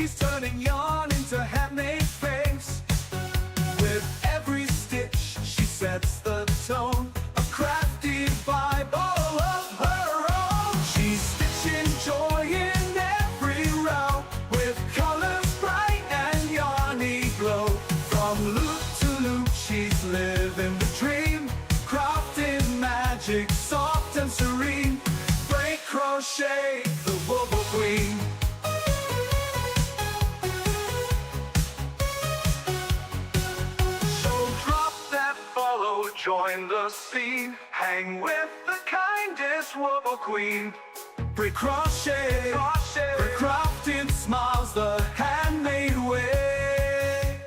She's turning yarn into handmade frames. With every stitch, she sets the tone, a crafty vibe all of her own. She's stitching joy in every row, with colors bright and yarny glow. From loop to loop, she's living the dream, crafting magic, soft and serene. Break crochet, the Wobble Queen. Join the scene, hang with the kindest Wobble Queen. Break crochet, break crafting smiles the handmade way.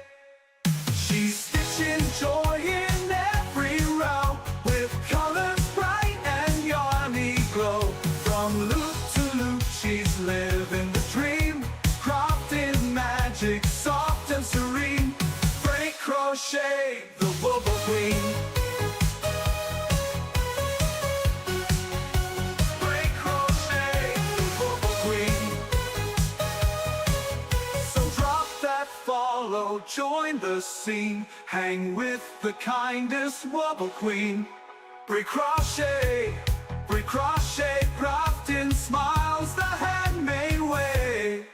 She's stitching joy in every row, with colors bright and yarny glow. From loop to loop, she's living the dream, crafting magic, soft and serene. Break crochet, the Wobble Queen. Follow, join the scene, hang with the kindest Wobble Queen. Break crochet, crafting smiles the handmade way.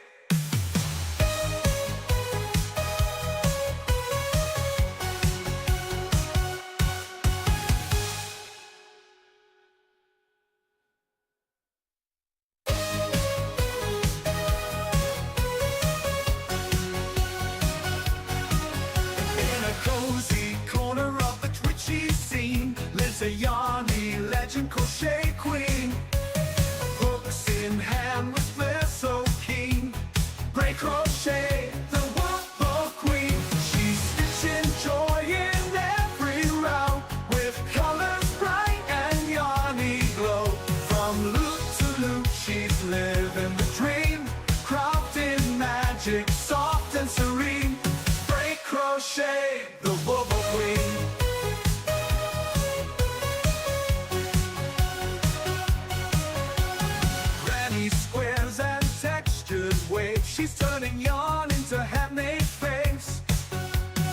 Cozy corner of the twitchy scene lives a yarny legend crochet queen. Hooks in hand with flair so keen. Break crochet, the Wobble Queen. She's stitching joy in every row, with colors bright and yarny glow. From loop to loop, she's living the dream, crafting magic, soft and serene. Break crochet, the Wobble Queen. Granny squares and textured waves, she's turning yarn into handmade frames.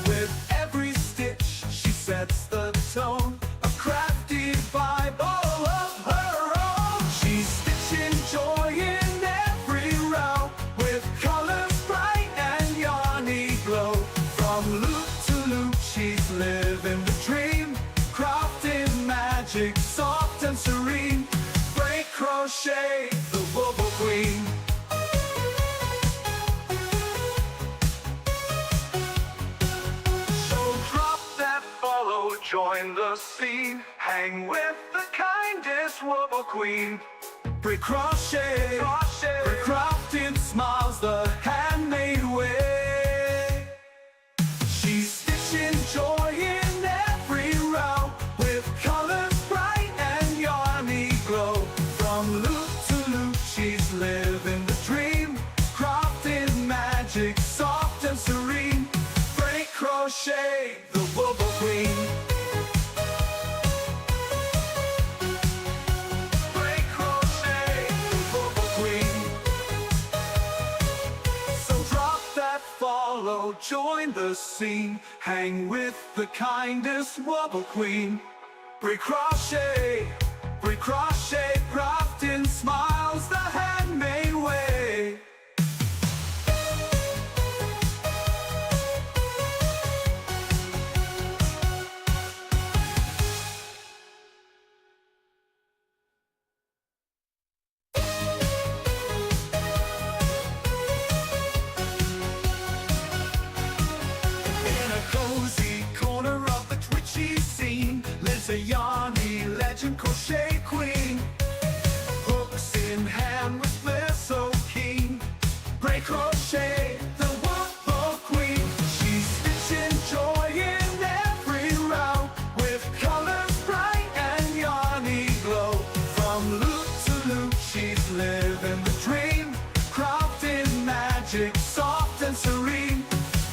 With every stitch, she sets the tone, a crafty vibe all of her own. She's stitching joy in every row, with colors bright and yarny glow. From loop to loop, she's living the dream, crafting magic, soft and serene. Break crochet, the Wobble Queen. So drop that follow, join the scene, hang with the kindest Wobble Queen. Break crochet, break crafting smiles the handmade way. She's stitching joy in every row, with colors bright and yarny glow. From loop to loop, she's living the dream, crafting magic, soft and serene. Break crochet, the Wobble Queen. Break crochet, the Wobble Queen. So drop that follow, join the scene, hang with the kindest Wobble Queen. Break crochet, crafting smiles the handmade way. Cozy corner of the twitchy scene lives a yarny legend crochet queen. Hooks in hand with flair so keen. Break crochet, the Wobble Queen. She's stitching joy in every row, with colors bright and yarny glow. From loop to loop, she's living the dream, crafting magic, soft and serene.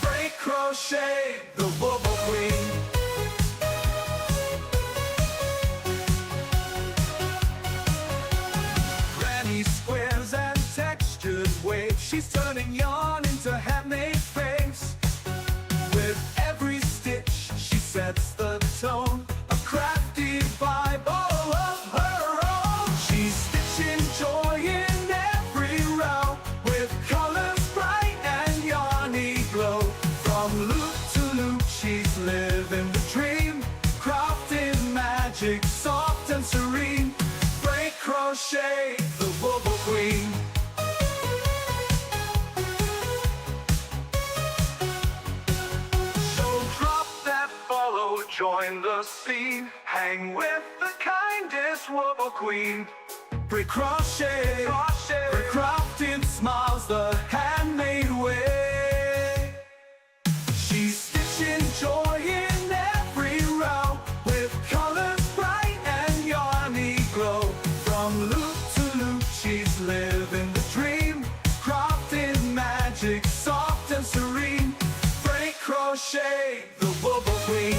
Break crochet, the Wobble Queen. Granny squares and textured waves, she's turning yarn Pre-crochet the Wobble Queen. So drop that follow, join the scene. Hang with the kindest Wobble Queen. Pre-crochet, pre-crafted smiles the handmade way. She's stitching joy in every row, with colors bright and yarny glow. From loop to loop, she's living the dream, crafting magic, soft and serene. Pre-crochet the Wobble Queen.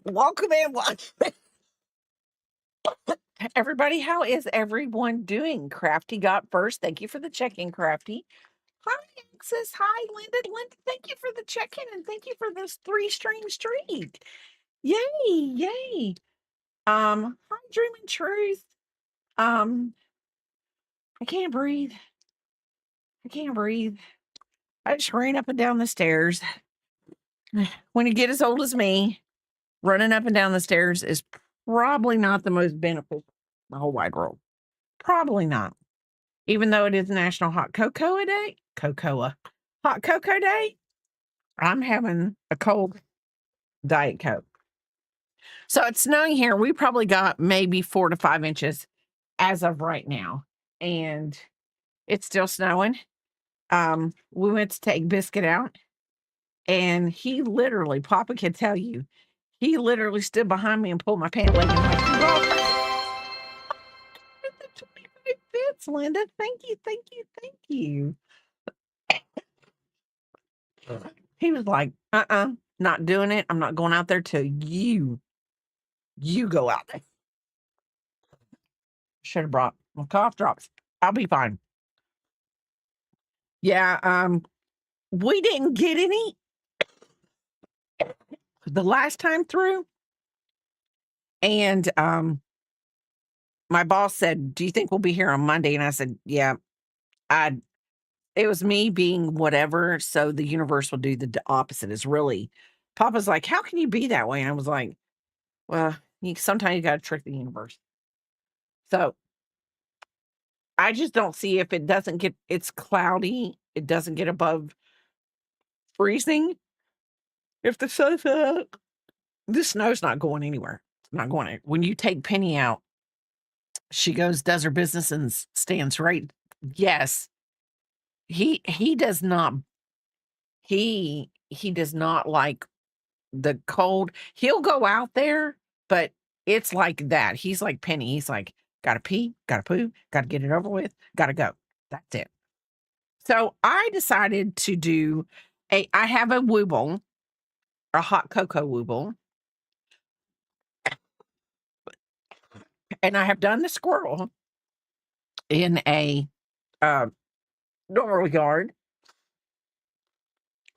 Welcome in, everybody. How is everyone doing? Crafty got first. Thank you for the check-in, Crafty. Hi, Axis. Hi, Linda. Linda, thank you for the check-in, and thank you for this 3-stream streak. Yay, yay. Hi, Dreaming Truth. I can't breathe. I can't breathe. I just ran up and down the stairs. When you get as old as me, running up and down the stairs is probably not the most beneficial in the whole wide world. Probably not. Even though it is National Hot Cocoa Day, Hot Cocoa Day, I'm having a cold Diet Coke. So it's snowing here. We probably got maybe 4 to 5 inches as of right now. And it's still snowing. We went to take Biscuit out, and he literally, Papa can tell you, he literally stood behind me and pulled my pant leg and like, the 25 bits, Linda. Thank you, thank you, thank you. He was like, not doing it. I'm not going out there till you go out there. Should have brought my cough drops. I'll be fine. Yeah, we didn't get any the last time through. And my boss said, "Do you think we'll be here on Monday?" And I said, "Yeah." It was me being whatever, so the universe will do the opposite. Is really, Papa's like, "How can you be that way?" And I was like, "Well, sometimes you got to trick the universe." So I just don't see, if it doesn't get, it's cloudy, it doesn't get above freezing. If the sun's out, the snow's not going anywhere. It's not going anywhere. When you take Penny out, she goes, does her business, and stands right. Yes. He does not, he does not like the cold. He'll go out there, but it's like that. He's like Penny. He's like, gotta pee, gotta poo, gotta get it over with, gotta go. That's it. So I decided to do I have a wooble, a hot cocoa wooble, and I have done the squirrel in a normal yard.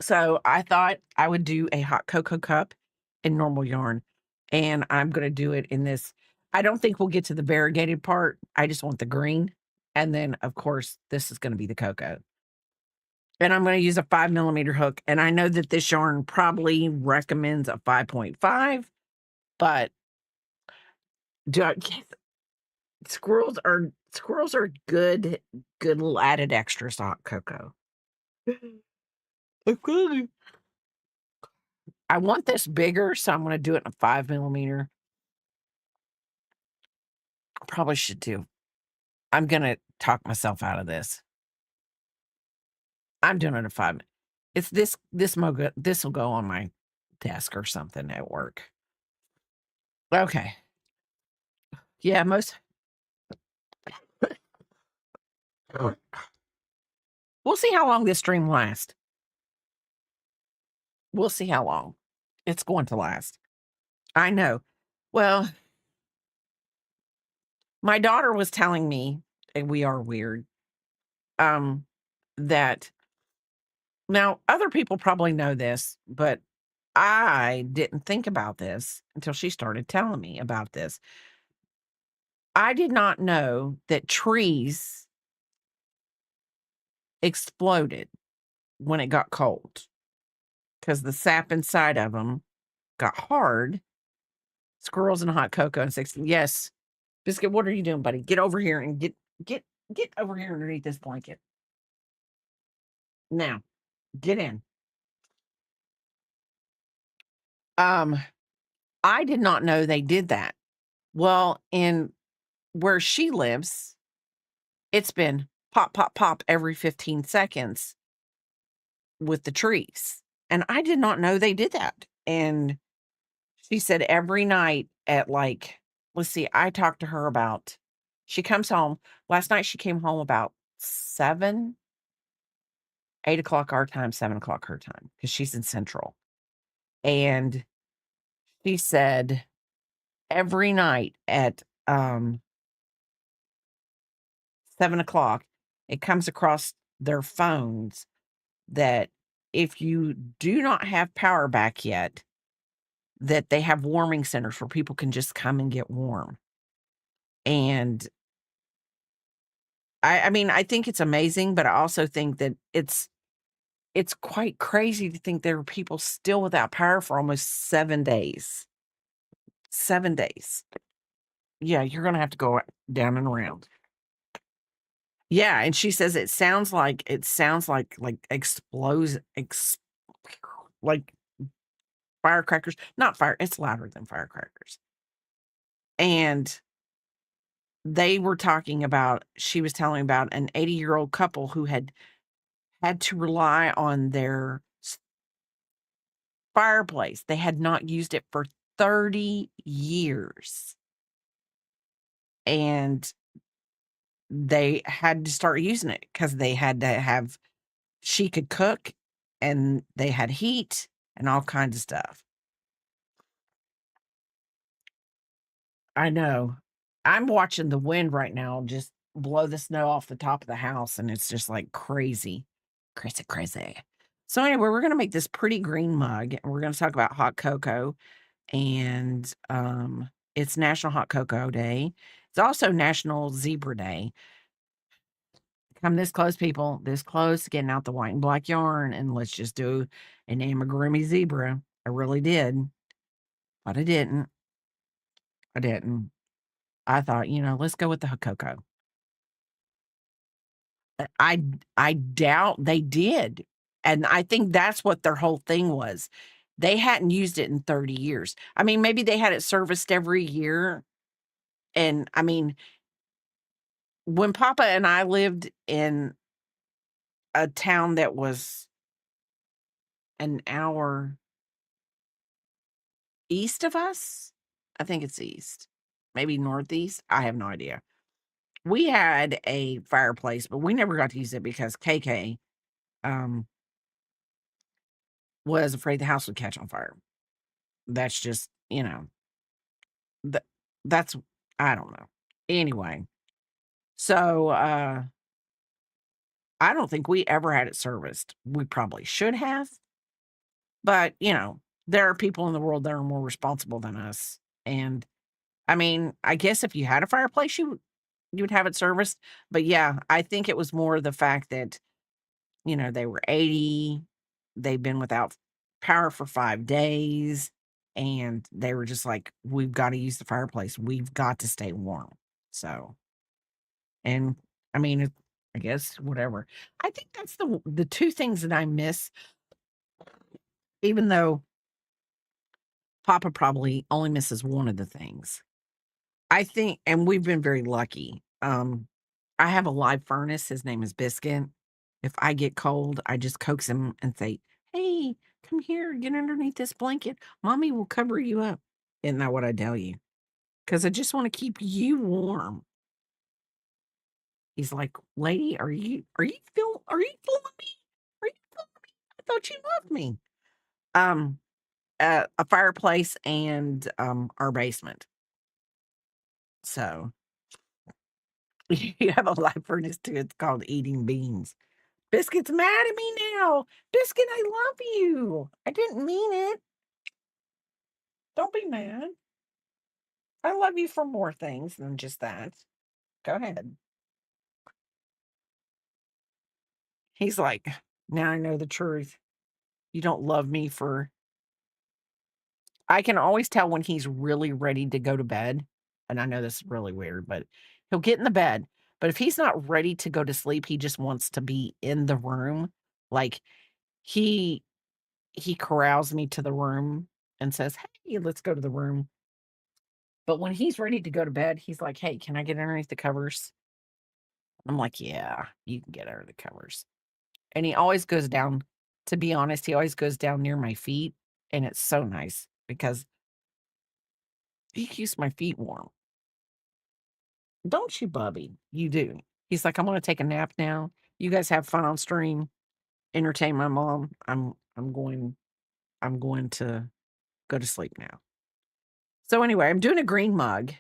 So I thought I would do a hot cocoa cup in normal yarn, and I'm going to do it in this. I don't think we'll get to the variegated part. I just want the green. And then, of course, this is going to be the cocoa. And I'm going to use a 5mm hook. And I know that this yarn probably recommends a 5.5, but squirrels are good little added extras to hot cocoa. I want this bigger, so I'm going to do it in a 5mm. Probably should do. I'm going to talk myself out of this. I'm doing it at 5. It's this will go on my desk or something at work. Okay. Yeah, we'll see how long this stream lasts. We'll see how long it's going to last. I know. Well, my daughter was telling me, and we are weird, that now other people probably know this, but I didn't think about this until she started telling me about this. I did not know that trees exploded when it got cold. because the sap inside of them got hard. Squirrels and hot cocoa and 16. Yes. Biscuit, what are you doing, buddy? Get over here and get get over here underneath this blanket. Now, get in. Um, I did not know they did that. Well, in where she lives, it's been pop, pop, pop every 15 seconds with the trees. And I did not know they did that. And she said every night at like, let's see, I talked to her about, she comes home. Last night she came home about 7, 8 o'clock our time, 7 o'clock her time, because she's in Central. And she said every night at 7 o'clock, it comes across their phones that if you do not have power back yet, that they have warming centers where people can just come and get warm. And I mean, I think it's amazing, but I also think that it's quite crazy to think there are people still without power for almost 7 days. 7 days. Yeah, you're gonna have to go down and around. Yeah, and she says it sounds like explodes like firecrackers. Not fire, it's louder than firecrackers. And they were talking about, she was telling about an 80-year-old couple who had to rely on their fireplace. They had not used it for 30 years. And they had to start using it because they had to have, she could cook and they had heat and all kinds of stuff. I know. I'm watching the wind right now just blow the snow off the top of the house, and it's just like crazy. Crazy, crazy. So anyway, we're gonna make this pretty green mug, and we're gonna talk about hot cocoa. And it's National Hot Cocoa Day. It's also National Zebra Day. Come this close, people, this close to getting out the white and black yarn, and let's just do an amigurumi zebra. I really did, but I didn't. I didn't. I thought, let's go with the hot cocoa. I doubt they did, and I think that's what their whole thing was. They hadn't used it in 30 years. I mean, maybe they had it serviced every year, and I mean, when Papa and I lived in a town that was an hour east of us, I think it's east, maybe northeast, I have no idea. We had a fireplace, but we never got to use it because KK, um, was afraid the house would catch on fire. That's just, that that's I don't know. Anyway, so, I don't think we ever had it serviced. We probably should have, but, there are people in the world that are more responsible than us, and, I mean, I guess if you had a fireplace, you would have it serviced, but, yeah, I think it was more the fact that, they were 80, they've been without power for 5 days, and they were just like, "We've gotta use the fireplace. We've got to stay warm." So, and, I mean, I guess whatever. I think that's the 2 things that I miss, even though Papa probably only misses one of the things. I think, and we've been very lucky. I have a live furnace. His name is Biscuit. If I get cold, I just coax him and say, "Hey, come here, get underneath this blanket. Mommy will cover you up." Isn't that what I tell you? Because I just want to keep you warm. He's like, "Lady, are you feeling me? Are you feeling me? I thought you loved me." Um, a fireplace and our basement. So you have a live furnace too. It's called Eating Beans. Biscuit's mad at me now. Biscuit, I love you. I didn't mean it. Don't be mad. I love you for more things than just that. Go ahead. He's like, now I know the truth. You don't love me for I can always tell when he's really ready to go to bed, and I know this is really weird, but he'll get in the bed, but if he's not ready to go to sleep, he just wants to be in the room. Like, he he corrals me to the room and says, "Hey, let's go to the room." But when he's ready to go to bed, he's like, "Hey, can I get underneath the covers?" I'm like, "Yeah, you can get under the covers." And he always goes down to be honest, he always goes down near my feet, and it's so nice because he keeps my feet warm. Don't you, Bubby? You do. He's like, "I'm gonna take a nap now. You guys have fun on stream. Entertain my mom. I'm going to go to sleep now." So anyway, I'm doing a green mug.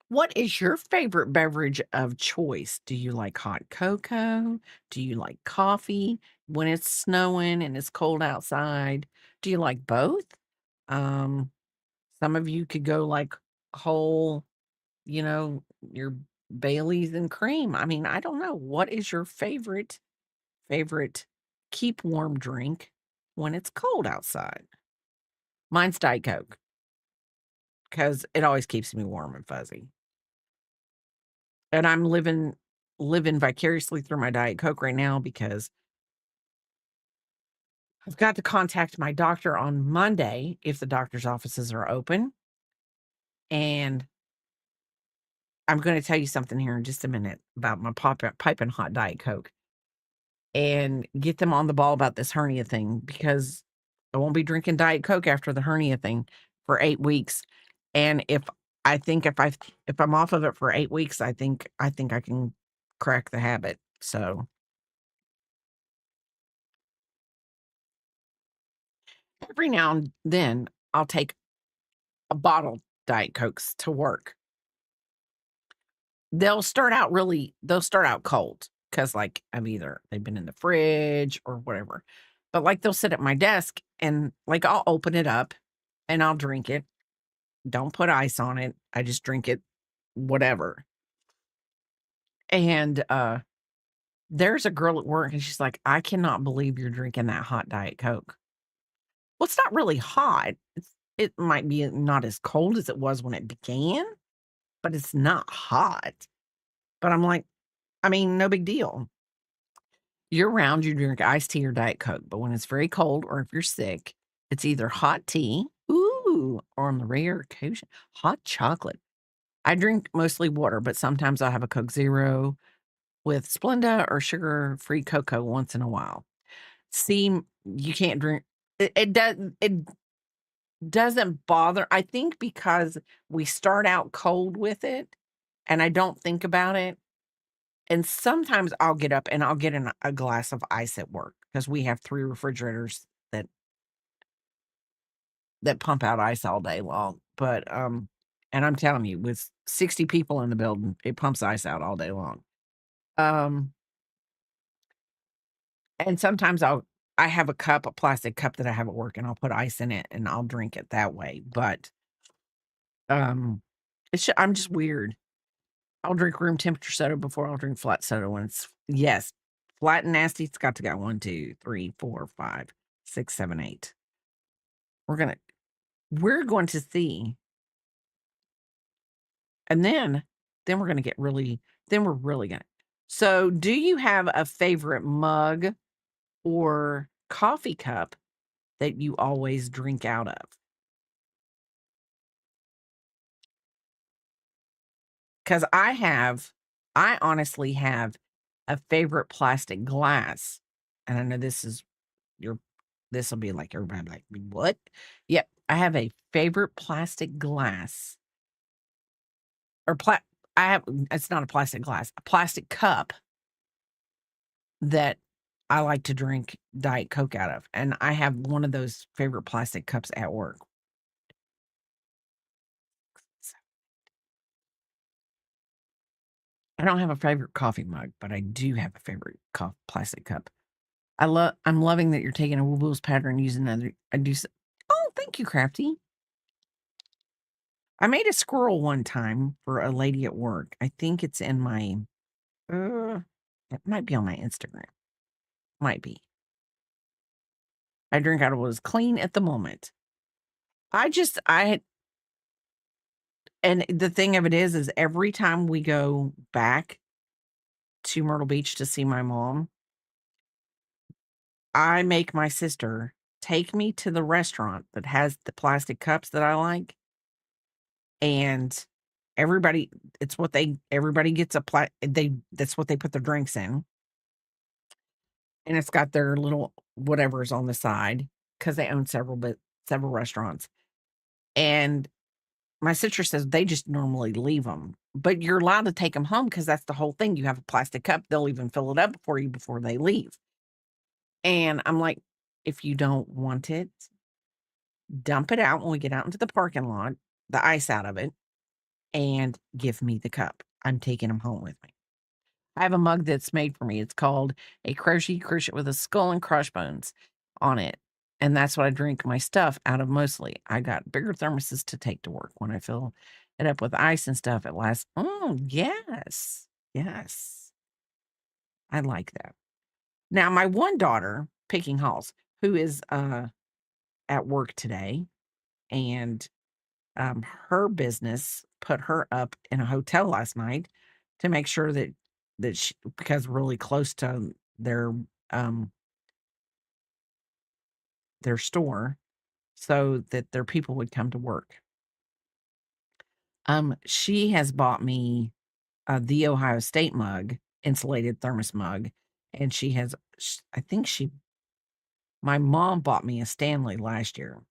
What is your favorite beverage of choice? Do you like hot cocoa? Do you like coffee when it's snowing and it's cold outside? Do you like both? Um, some of you could go like whole, your Baileys and cream. I mean, I don't know. What is your favorite keep warm drink when it's cold outside? Mine's Diet Coke because it always keeps me warm and fuzzy. And I'm living vicariously through my Diet Coke right now because I've got to contact my doctor on Monday if the doctor's offices are open. And I'm going to tell you something here in just a minute about my piping hot Diet Coke and get them on the ball about this hernia thing because I won't be drinking Diet Coke after the hernia thing for 8 weeks. And if I'm off of it for 8 weeks, I think I can crack the habit. So every now and then I'll take a bottle Diet Cokes to work. They'll start out cold because, like, they've been in the fridge or whatever. But, like, they'll sit at my desk and, like, I'll open it up and I'll drink it. Don't put ice on it. I just drink it, whatever. And, there's a girl at work and she's like, "I cannot believe you're drinking that hot Diet Coke." Well, it's not really hot. It might be not as cold as it was when it began, but it's not hot. But I'm like, I mean, no big deal. Year round, you drink iced tea or Diet Coke, but when it's very cold or if you're sick, it's either hot tea, ooh, or on the rare occasion, hot chocolate. I drink mostly water, but sometimes I'll have a Coke Zero with Splenda or sugar-free cocoa once in a while. See, you can't drink it doesn't bother. I think because we start out cold with it and I don't think about it. And sometimes I'll get up and I'll get in a glass of ice at work because we have 3 refrigerators that pump out ice all day long. But, and I'm telling you, with 60 people in the building, it pumps ice out all day long. Um, and sometimes I have a plastic cup that I have at work, and I'll put ice in it, and I'll drink it that way. But, um, I'm just weird. I'll drink room temperature soda before I'll drink flat soda when it's yes, flat and nasty, it's got to go 1, 2, 3, 4, 5, 6, 7, 8. We're gonna we're going to see, and then we're gonna get really then we're really gonna so, do you have a favorite mug or coffee cup that you always drink out of? Because I honestly have a favorite plastic glass, and I know your this'll be like everybody like, "What?" Yep, I have a favorite plastic glass or I have it's not a plastic glass, a plastic cup that I like to drink Diet Coke out of, and I have one of those favorite plastic cups at work. I don't have a favorite coffee mug, but I do have a favorite plastic cup. I'm loving that you're taking a Wooble's pattern using another I do s Oh, thank you, Crafty. I made a squirrel one time for a lady at work. I think it's in my uh, it might be on my Instagram. Might be. I drink out of what is clean at the moment. I and the thing of it is every time we go back to Myrtle Beach to see my mom, I make my sister take me to the restaurant that has the plastic cups that I like, and everybody it's what they everybody gets that's what they put their drinks in, and it's got their little whatever's on the side because they own several restaurants, and my sister says they just normally leave them, but you're allowed to take them home because that's the whole thing. You have a plastic cup, they'll even fill it up for you before they leave. And I'm like, if you don't want it, dump it out when we get out into the parking lot, the ice out of it, and give me the cup. I'm taking them home with me. I have a mug that's made for me. It's called a crochet with a skull and crossbones on it. And that's what I drink my stuff out of mostly. I got bigger thermoses to take to work when I fill it up with ice and stuff. It lasts. Oh, yes. Yes. I like that. Now, my one daughter, picking halls, who is at work today, and her business put her up in a hotel last night to make sure that she, because really close to um their store, so that their people would come to work. She has bought me the Ohio State mug, insulated thermos mug, and I think my mom bought me a Stanley last year,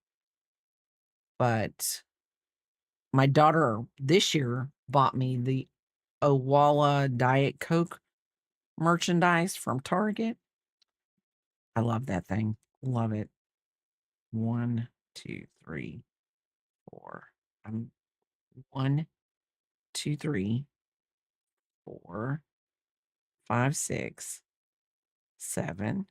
but my daughter this year bought me the Owala Diet Coke merchandise from Target. I love that thing. Love it. 1, 2, 3, 4. I'm 1, 2, 3, 4, 5, 6, 7,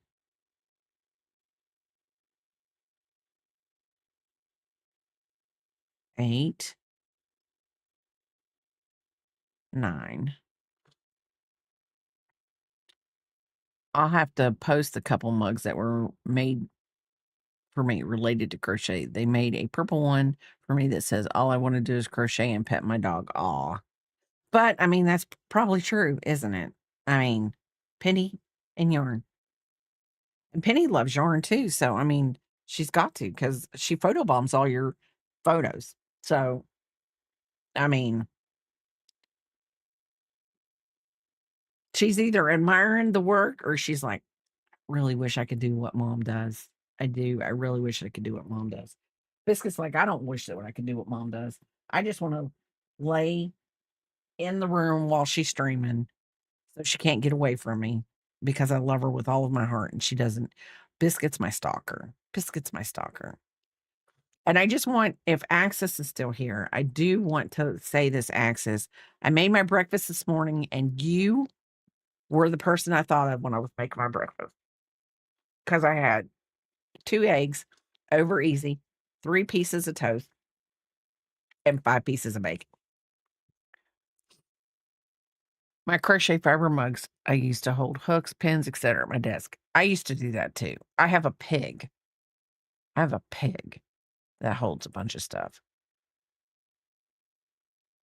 8, 9. I'll have to post a couple mugs that were made for me related to crochet. They made a purple one for me that says, "All I want to do is crochet and pet my dog." Aw. But I mean, that's probably true, isn't it? I mean, Penny and yarn. And Penny loves yarn too. So, I mean, she's got to because she photobombs all your photos. So, I mean, she's either admiring the work or she's like, really wish I could do what mom does. I do. I really wish I could do what mom does. Biscuit's like, I don't wish that I could do what mom does. I just want to lay in the room while she's streaming so she can't get away from me because I love her with all of my heart and she doesn't. Biscuit's my stalker. Biscuit's my stalker. And I just want, if Access is still here, I do want to say this, Access. I made my breakfast this morning and you were the person I thought of when I was making my breakfast because I had 2 eggs, over easy, 3 pieces of toast, and 5 pieces of bacon. My crochet fiber mugs, I used to hold hooks, pins, etc. at my desk. I used to do that too. I have a pig. I have a pig that holds a bunch of stuff.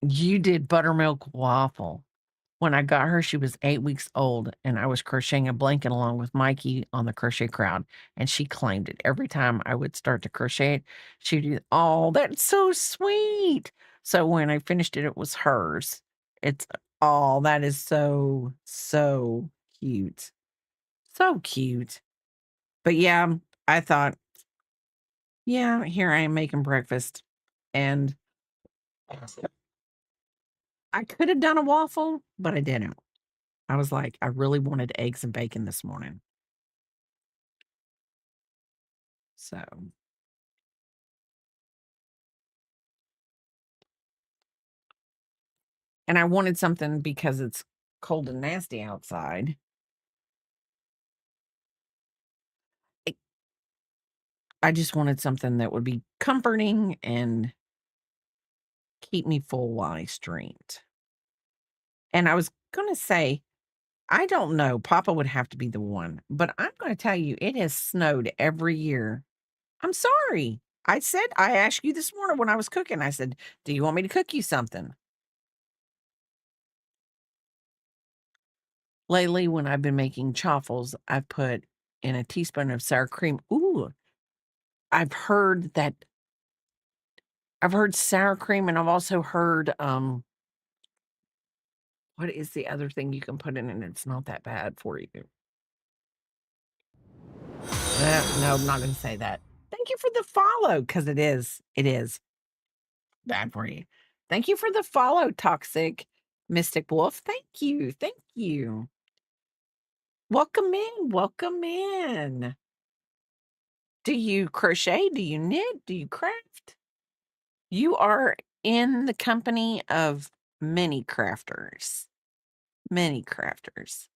You did buttermilk waffle. When I got her, she was 8 weeks old, and I was crocheting a blanket along with Mikey on the crochet crowd, and she claimed it. Every time I would start to crochet it, she'd do, "Oh, that's so sweet." So when I finished it, it was hers. It's oh, that is so, so cute. So cute. But yeah, I thought, yeah, here I am making breakfast. And I could have done a waffle, but I didn't. I was like, I really wanted eggs and bacon this morning. So, and I wanted something because it's cold and nasty outside. I I just wanted something that would be comforting and keep me full while I streamed. And I was gonna say, I don't know. Papa would have to be the one, but I'm gonna tell you, it has snowed every year. I'm sorry. I asked you this morning when I was cooking, I said, "Do you want me to cook you something?" Lately, when I've been making chaffles, I've put in a teaspoon of sour cream. Ooh, I've heard that I've heard sour cream, and I've also heard, what is the other thing you can put in it? It's not that bad for you. No, I'm not gonna say that. Thank you for the follow, because it is bad for you. Thank you for the follow, Toxic Mystic Wolf. Thank you. Welcome in, welcome in. Do you crochet? Do you knit? Do you craft? You are in the company of many crafters. Many crafters.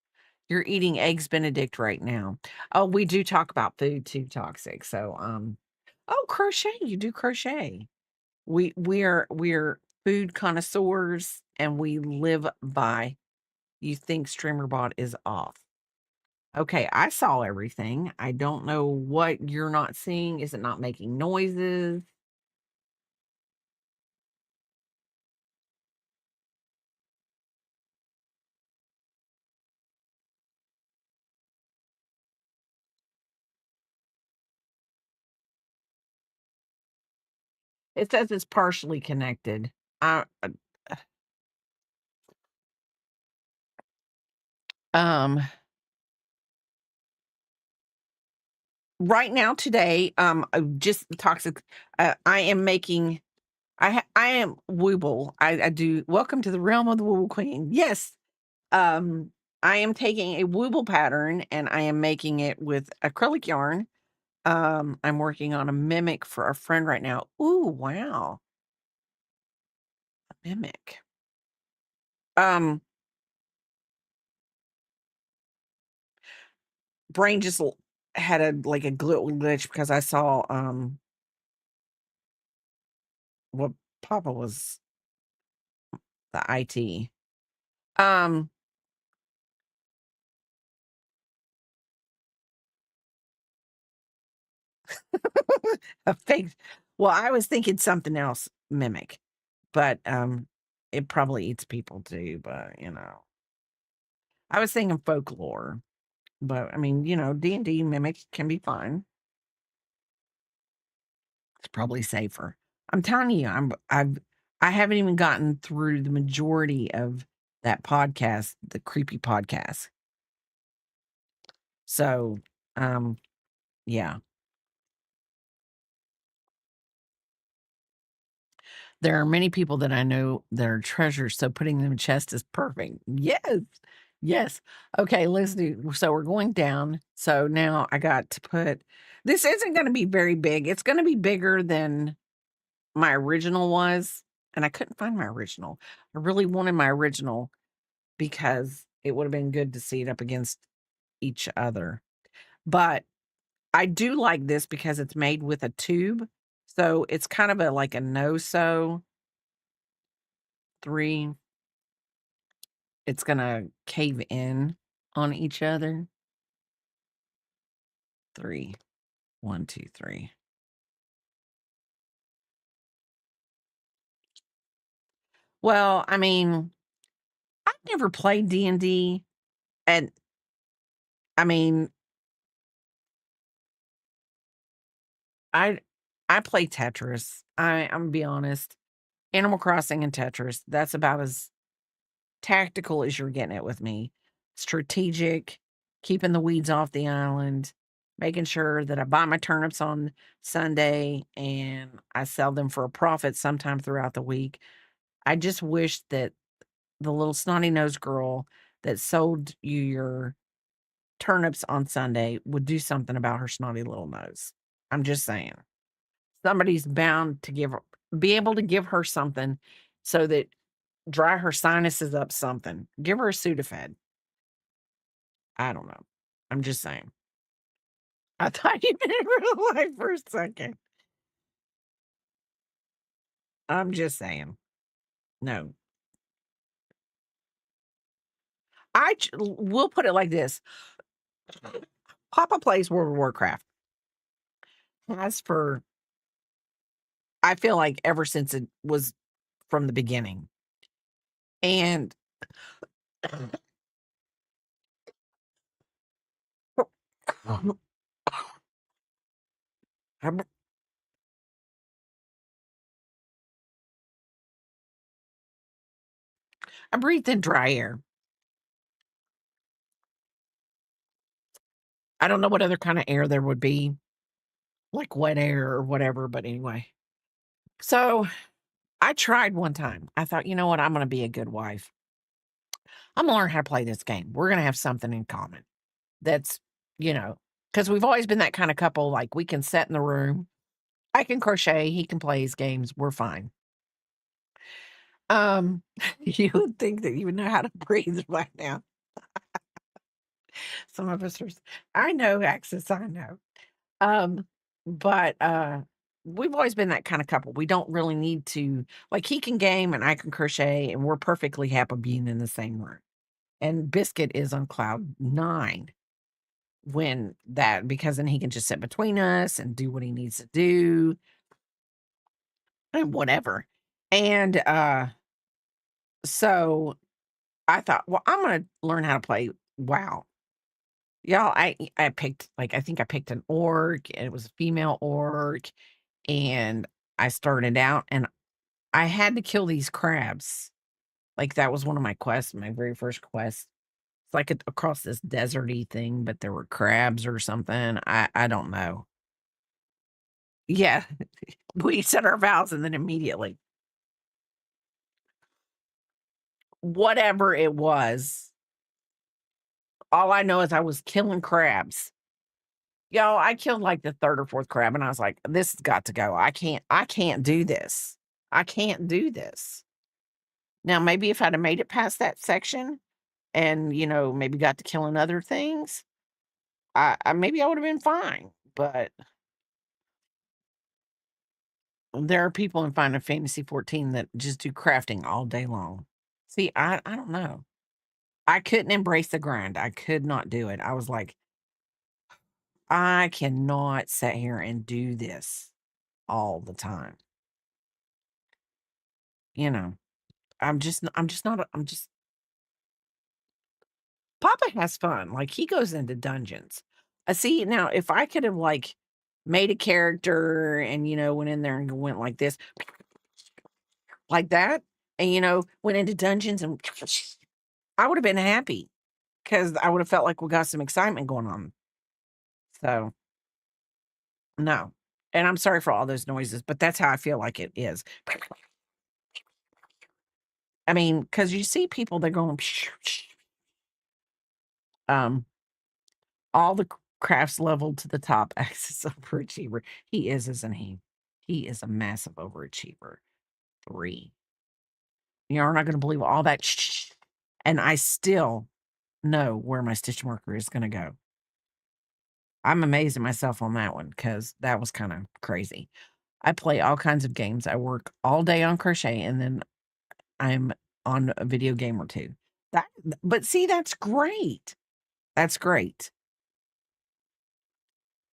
You're eating eggs Benedict right now. Oh, we do talk about food too, Toxic. So, oh, crochet. You do crochet. We're food connoisseurs and we live by you think StreamerBot is off. Okay, I saw everything. I don't know what you're not seeing. Is it not making noises? It says it's partially connected. Uh, um, right now today, just toxic. I am making. I am Wooble. I do. Welcome to the realm of the Wooble Queen. Yes. Um, I am taking a Wooble pattern and I am making it with acrylic yarn. I'm working on a mimic for a friend right now. Ooh, wow. A mimic. Um, brain just had a glitch because I saw what Papa was the IT. Um a fake well, I was thinking something else mimic, but it probably eats people too, but I was thinking folklore. But I mean, D&D mimic can be fun. It's probably safer. I'm telling you, I haven't even gotten through the majority of that podcast, the creepy podcast. So, um, yeah. There are many people that I know that are treasures, so putting them in chest is perfect. Yes. Yes. Okay, let's do so we're going down. So now I got to put this isn't gonna be very big. It's gonna be bigger than my original was, and I couldn't find my original. I really wanted my original because it would have been good to see it up against each other. But I do like this because it's made with a tube. So it's kind of like a no-sew 3. It's gonna cave in on each other. 3. 1, 2, 3. Well, I mean, I've never played D&D, and I mean, I I play Tetris. I'm gonna be honest. Animal Crossing and Tetris, that's about as tactical as you're getting it with me. Strategic, keeping the weeds off the island, making sure that I buy my turnips on Sunday and I sell them for a profit sometime throughout the week. I just wish that the little snotty nosed girl that sold you your turnips on Sunday would do something about her snotty little nose. I'm just saying. Somebody's bound to be able to give her something so that dry her sinuses up something. Give her a Sudafed. I don't know. I'm just saying. I thought you meant in real life for a second. I'm just saying. No. we'll put it like this. Papa plays World of Warcraft. Has for I feel like ever since it was from the beginning. And I, br- I breathed in dry air. I don't know what other kind of air there would be, like wet air or whatever, but anyway. So I tried one time. I thought, you know what? I'm going to be a good wife. I'm going to learn how to play this game. We're going to have something in common. That's, because we've always been that kind of couple. Like we can sit in the room. I can crochet. He can play his games. We're fine. Um, you would think that you would know how to breathe right now. Some of us are, I know, Axis, I know. Um, but we've always been that kind of couple. We don't really need to, like, he can game and I can crochet, and we're perfectly happy being in the same room. And Biscuit is on cloud nine when that, because then he can just sit between us and do what he needs to do and whatever. And so I thought, well, I'm gonna learn how to play WoW. Y'all, I picked, like, I think I picked an orc, and it was a female orc, and I started out, and I had to kill these crabs. Like, that was one of my quests, my very first quest. It's like across this deserty thing, but there were crabs or something. I don't know. Yeah, we said our vows, and then immediately, whatever it was, all I know is I was killing crabs. Y'all, I killed like the third or fourth crab, and I was like, "This has got to go. I can't do this. I can't do this." Now, maybe if I'd have made it past that section and, maybe got to killing other things, I maybe I would have been fine. But there are people in Final Fantasy 14 that just do crafting all day long. See, I don't know. I couldn't embrace the grind. I could not do it. I was like, I cannot sit here and do this all the time. You know, I'm just not, I'm just, Papa has fun. Like he goes into dungeons. I see now if I could have like made a character and went in there and went like this, like that, and went into dungeons and I would have been happy because I would have felt like we got some excitement going on. So no. And I'm sorry for all those noises, but that's how I feel like it is. I mean, because you see people that going um all the crafts leveled to the top axis overachiever. He is, isn't he? He is a massive overachiever. 3. You're not gonna believe all that and I still know where my stitch marker is gonna go. I'm amazed at myself on that one because that was kinda crazy. I play all kinds of games. I work all day on crochet, and then I'm on a video game or 2. That but see, that's great. That's great.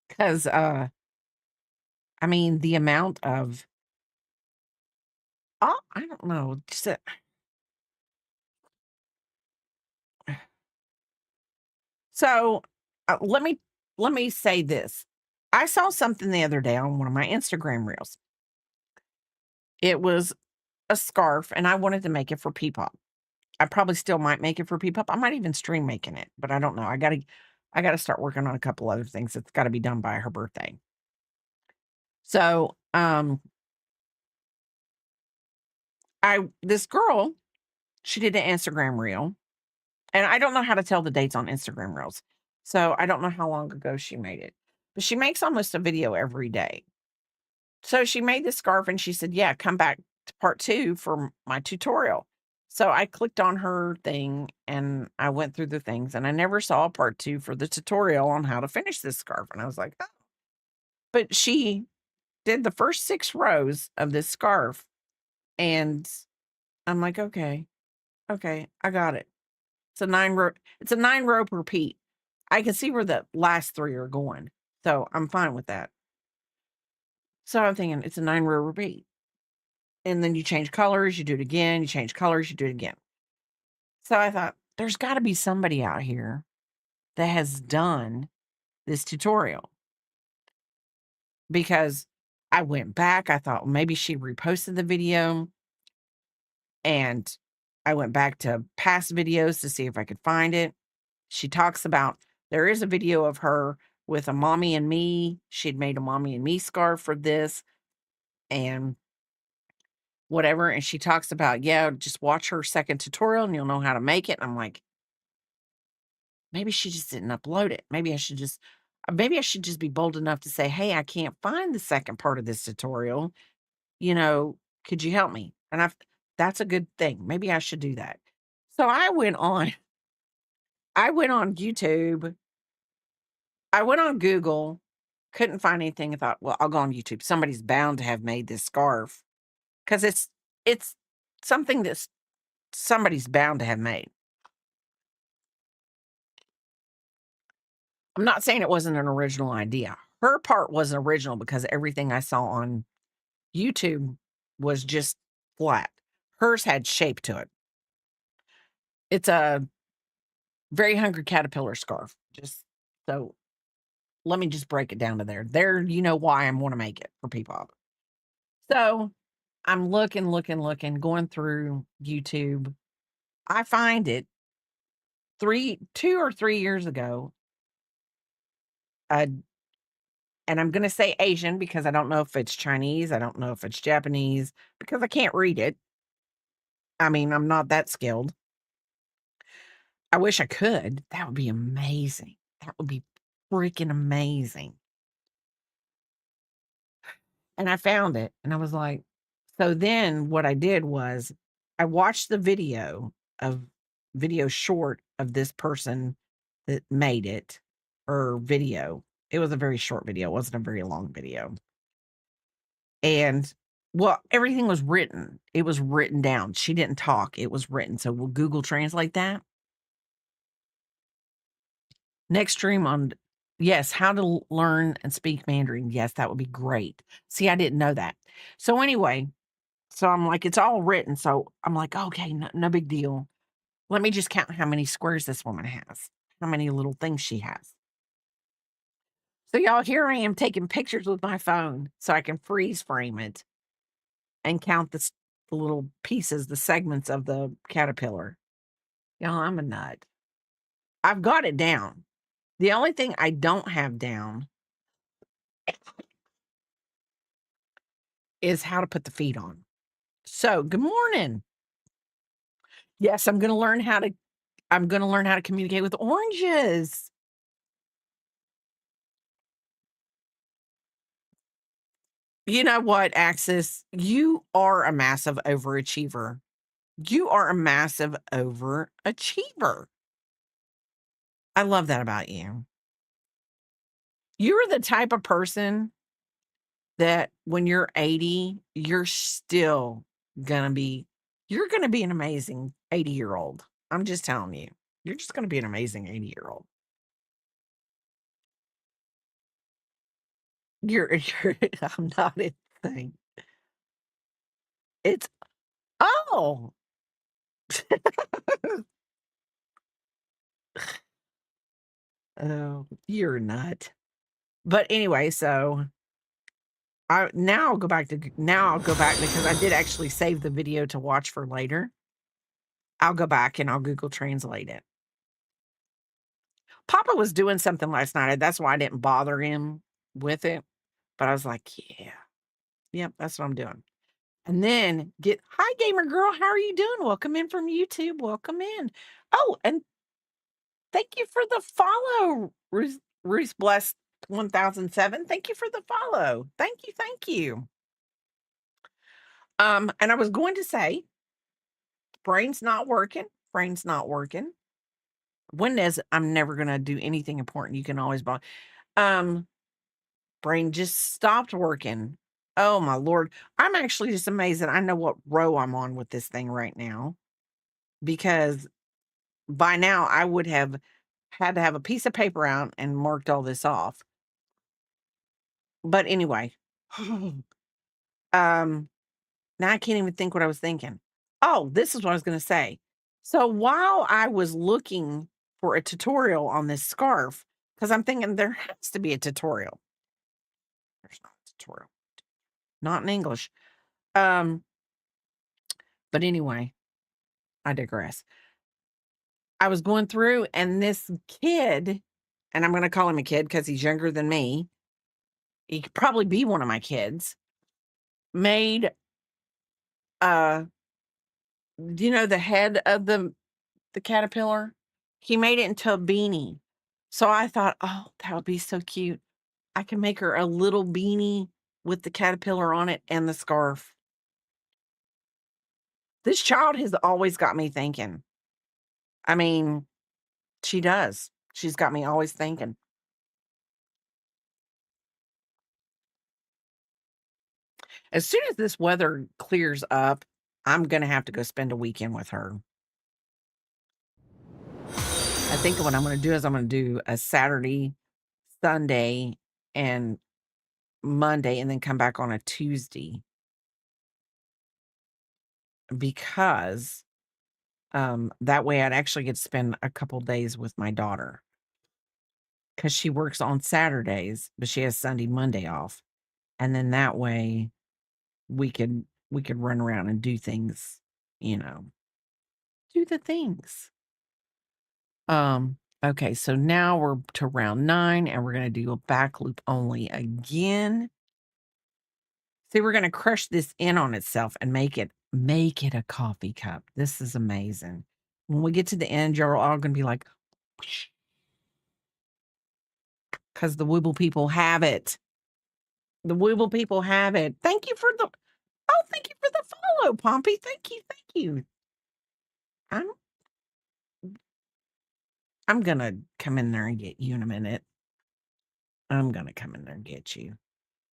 'Cause, I mean, the amount of I don't know, just so, let me say this. I saw something the other day on one of my Instagram reels. It was a scarf, and I wanted to make it for Peepop. I probably still might make it for Peepop. I might even stream making it, but I don't know. I gotta start working on a couple other things that's gotta be done by her birthday. So, I this girl, she did an Instagram reel, and I don't know how to tell the dates on Instagram reels. So, I don't know how long ago she made it. But she makes almost a video every day. So she made this scarf and she said, "Yeah, come back to part 2 for my tutorial." So I clicked on her thing and I went through the things and I never saw a part 2 for the tutorial on how to finish this scarf. And I was like, "Oh." But she did the first 6 rows of this scarf and I'm like, "Okay, okay, I got it." It's a 9 rope repeat. I can see where the last 3 are going, so I'm fine with that. So I'm thinking it's a 9-row repeat. And then you change colors, you do it again, you change colors, you do it again. So I thought, there's got to be somebody out here that has done this tutorial, because I went back. I thought, well, maybe she reposted the video, and I went back to past videos to see if I could find it. She talks about, there is a video of her with a mommy and me. She'd made a mommy and me scarf for this and whatever. And she talks about, yeah, just watch her second tutorial and you'll know how to make it. And I'm like, maybe she just didn't upload it. Maybe I should just be bold enough to say, hey, I can't find the second part of this tutorial. Could you help me? And that's a good thing. Maybe I should do that. So I went on YouTube. I went on Google, couldn't find anything. I thought, well, I'll go on YouTube. Somebody's bound to have made this scarf, because it's something that somebody's bound to have made. I'm not saying it wasn't an original idea. Her part was original because everything I saw on YouTube was just flat. Hers had shape to it. It's a very hungry caterpillar scarf. Just so let me just break it down to there. There, you know why I want to make it for people. So I'm looking, going through YouTube. I find it 2 or 3 years ago. And I'm going to say Asian because I don't know if it's Chinese. I don't know if it's Japanese because I can't read it. I mean, I'm not that skilled. I wish I could. That would be amazing. That would be freaking amazing. And I found it and I was like, so then what I did was I watched the video short of this person that made it, or video. It was a very short video. It wasn't a very long video. And well, everything was written. It was written down. She didn't talk. It was written. So we'll Google Translate that. Next stream on, yes, how to learn and speak Mandarin. Yes, that would be great. See, I didn't know that. So anyway, so I'm like, it's all written. So I'm like, okay, no big deal. Let me just count how many squares this woman has, how many little things she has. So y'all, here I am taking pictures with my phone so I can freeze frame it and count the little pieces, the segments of the caterpillar. Y'all, I'm a nut. I've got it down. The only thing I don't have down is how to put the feet on. So, good morning. Yes, I'm going to learn how to communicate with oranges. You know what, Axis? You are a massive overachiever. You are a massive overachiever. I love that about you. You're the type of person that when you're 80, you're gonna be an amazing 80-year-old. I'm just telling you. You're just gonna be an amazing 80-year-old. You're I'm not anything. It's oh. Oh, you're not. But anyway, so I'll go back because I did actually save the video to watch for later. I'll go back and I'll Google Translate it. Papa was doing something last night. That's why I didn't bother him with it. But I was like, yeah, yep, that's what I'm doing. And then hi, gamer girl. How are you doing? Welcome in from YouTube. Welcome in. Oh, and thank you for the follow, Ruth Blessed 1007. Thank you for the follow. Thank you. Thank you. And I was going to say, brain's not working. Brain's not working. When is I'm never gonna do anything important. You can always buy. Brain just stopped working. Oh my Lord. I'm actually just amazed that I know what row I'm on with this thing right now. Because by now I would have had to have a piece of paper out and marked all this off. But anyway, now I can't even think what I was thinking. Oh, this is what I was going to say. So while I was looking for a tutorial on this scarf, because I'm thinking there has to be a tutorial. There's not a tutorial, not in English. But anyway, I digress. I was going through and this kid, and I'm going to call him a kid because he's younger than me. He could probably be one of my kids. Made, do you know the head of the caterpillar? He made it into a beanie. So I thought, oh, that would be so cute. I can make her a little beanie with the caterpillar on it and the scarf. This child has always got me thinking. I mean, she does. She's got me always thinking. As soon as this weather clears up, I'm gonna have to go spend a weekend with her. I think what I'm gonna do is I'm gonna do a Saturday, Sunday, and Monday, and then come back on a Tuesday because that way I'd actually get to spend a couple days with my daughter because she works on Saturdays, but she has Sunday, Monday off, and then that way we could run around and do things, you know, do the things. Okay, so now we're to round 9 and we're gonna do a back loop only again. See, we're gonna crush this in on itself and make it a coffee cup. This is amazing. When we get to the end, you're all gonna be like, because the Wooble people have it. The Wooble people have it. Thank you for the follow, Pompey. Thank you, thank you. I'm I'm gonna come in there and get you in a minute. I'm gonna come in there and get you.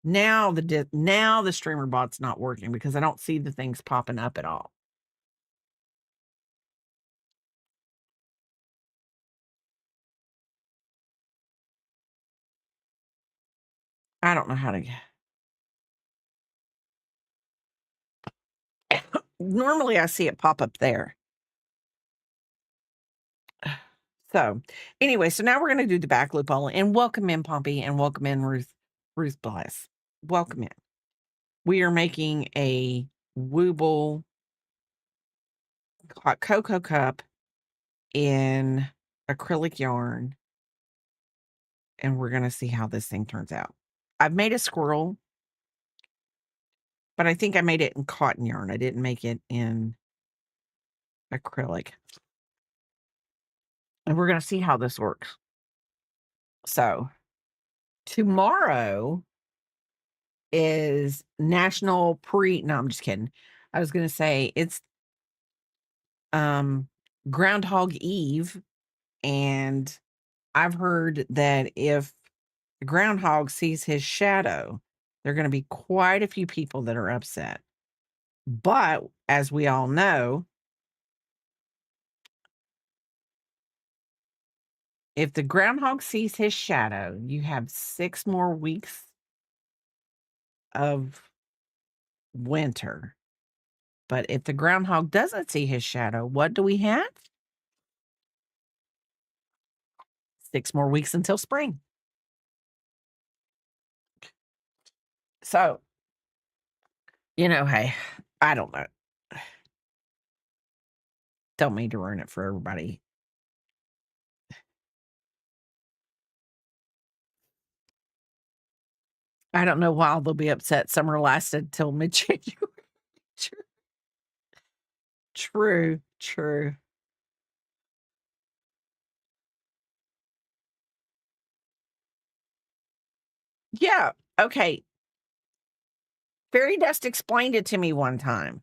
Now the streamer bot's not working because I don't see the things popping up at all. I don't know how to normally I see it pop up there. So anyway, so now we're gonna do the back loop only and welcome in Pompey and welcome in Ruth Bless. Welcome in. We are making a Wooble hot cocoa cup in acrylic yarn, and we're gonna see how this thing turns out. I've made a squirrel, but I think I made it in cotton yarn. I didn't make it in acrylic. And we're gonna see how this works. So tomorrow is no, I'm just kidding. I was gonna say it's Groundhog Eve, and I've heard that if the groundhog sees his shadow, there are gonna be quite a few people that are upset. But as we all know, if the groundhog sees his shadow, you have 6 more weeks of winter. But if the groundhog doesn't see his shadow, what do we have? 6 more weeks until spring. So, hey, I don't know. Don't mean to ruin it for everybody. I don't know why they'll be upset. Summer lasted till mid-January. True, true. Yeah, okay. Fairy Dust explained it to me one time.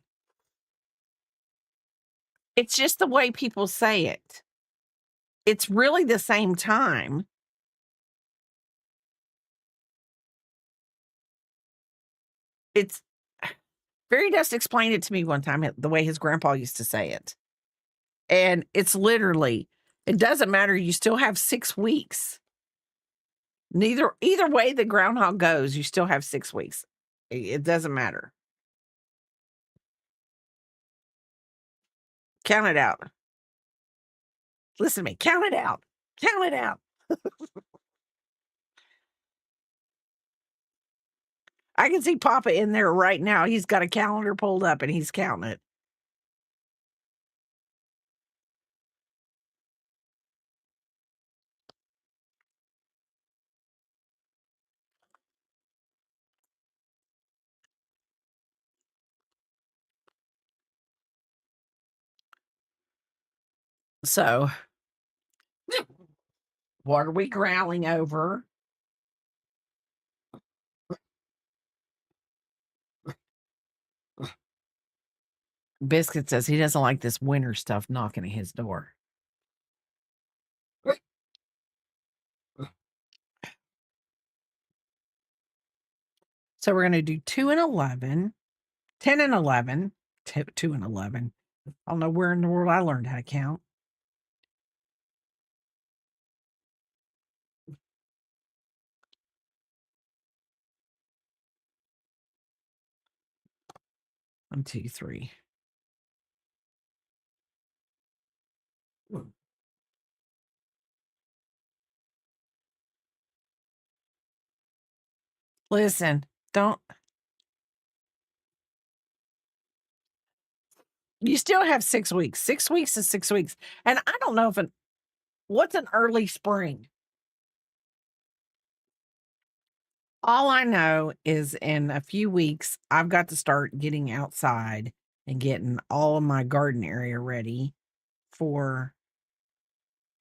It's just the way people say it. It's really the same time. It's Fairy Dust explained it to me one time, the way his grandpa used to say it. And it's literally, it doesn't matter. You still have 6 weeks. Either way the groundhog goes, you still have 6 weeks. It doesn't matter. Count it out. Listen to me. Count it out. Count it out. I can see Papa in there right now. He's got a calendar pulled up and he's counting it. So, what are we growling over? Biscuit says he doesn't like this winter stuff knocking at his door. So we're going to do 2 and 11, 10 and 11, 2 and 11. I don't know where in the world I learned how to count. One, two, three. Listen, don't. You still have 6 weeks. 6 weeks is 6 weeks. And I don't know what's an early spring? All I know is in a few weeks, I've got to start getting outside and getting all of my garden area ready for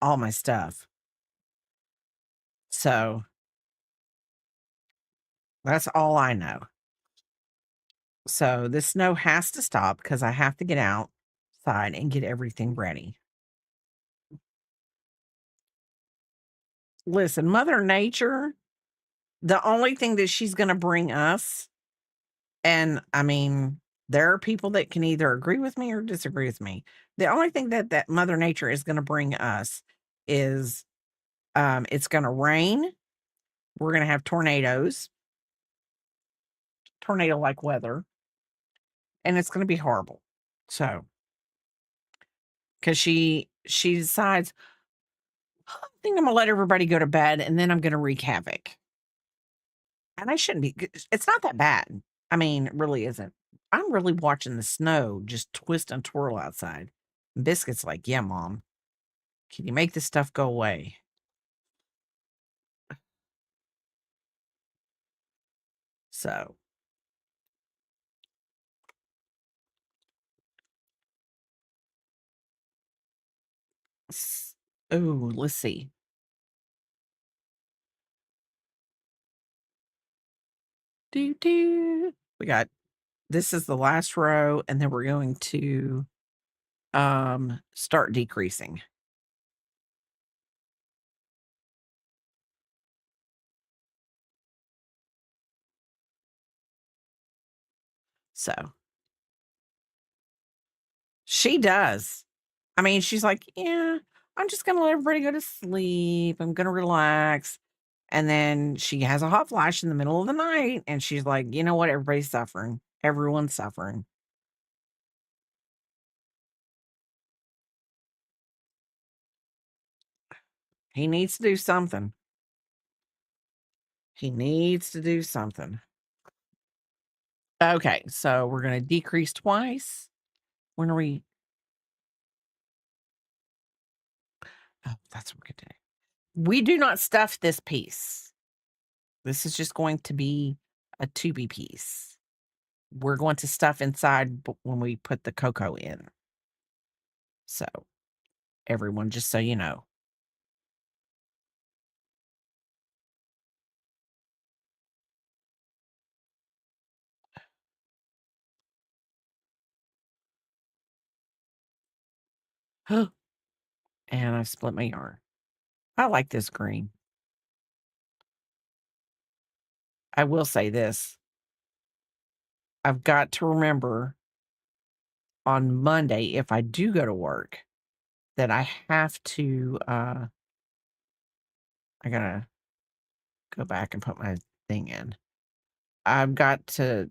all my stuff. So that's all I know. So the snow has to stop because I have to get outside and get everything ready. Listen, Mother Nature, the only thing that she's going to bring us, and I mean, there are people that can either agree with me or disagree with me. The only thing that Mother Nature is going to bring us is it's going to rain. We're going to have tornadoes, tornado-like weather, and it's going to be horrible. So, because she decides, I think I'm going to let everybody go to bed, and then I'm going to wreak havoc. And I shouldn't be. It's not that bad. I mean, it really isn't. I'm really watching the snow just twist and twirl outside. Biscuit's like, yeah, Mom, can you make this stuff go away? So, oh, let's see. We got, this is the last row, and then we're going to start decreasing. So she does. I mean, she's like, yeah, I'm just gonna let everybody go to sleep. I'm gonna relax. And then she has a hot flash in the middle of the night, and she's like, you know what? Everybody's suffering. Everyone's suffering. He needs to do something. He needs to do something. Okay, so we're going to decrease twice. When are we? Oh, that's what we're going to do. We do not stuff this piece. This is just going to be a 2B piece. We're going to stuff inside when we put the cocoa in. So, everyone, just so you know. And I've split my yarn. I like this green. I will say this. I've got to remember on Monday, if I do go to work, that I have to, I gotta go back and put my thing in. I've got to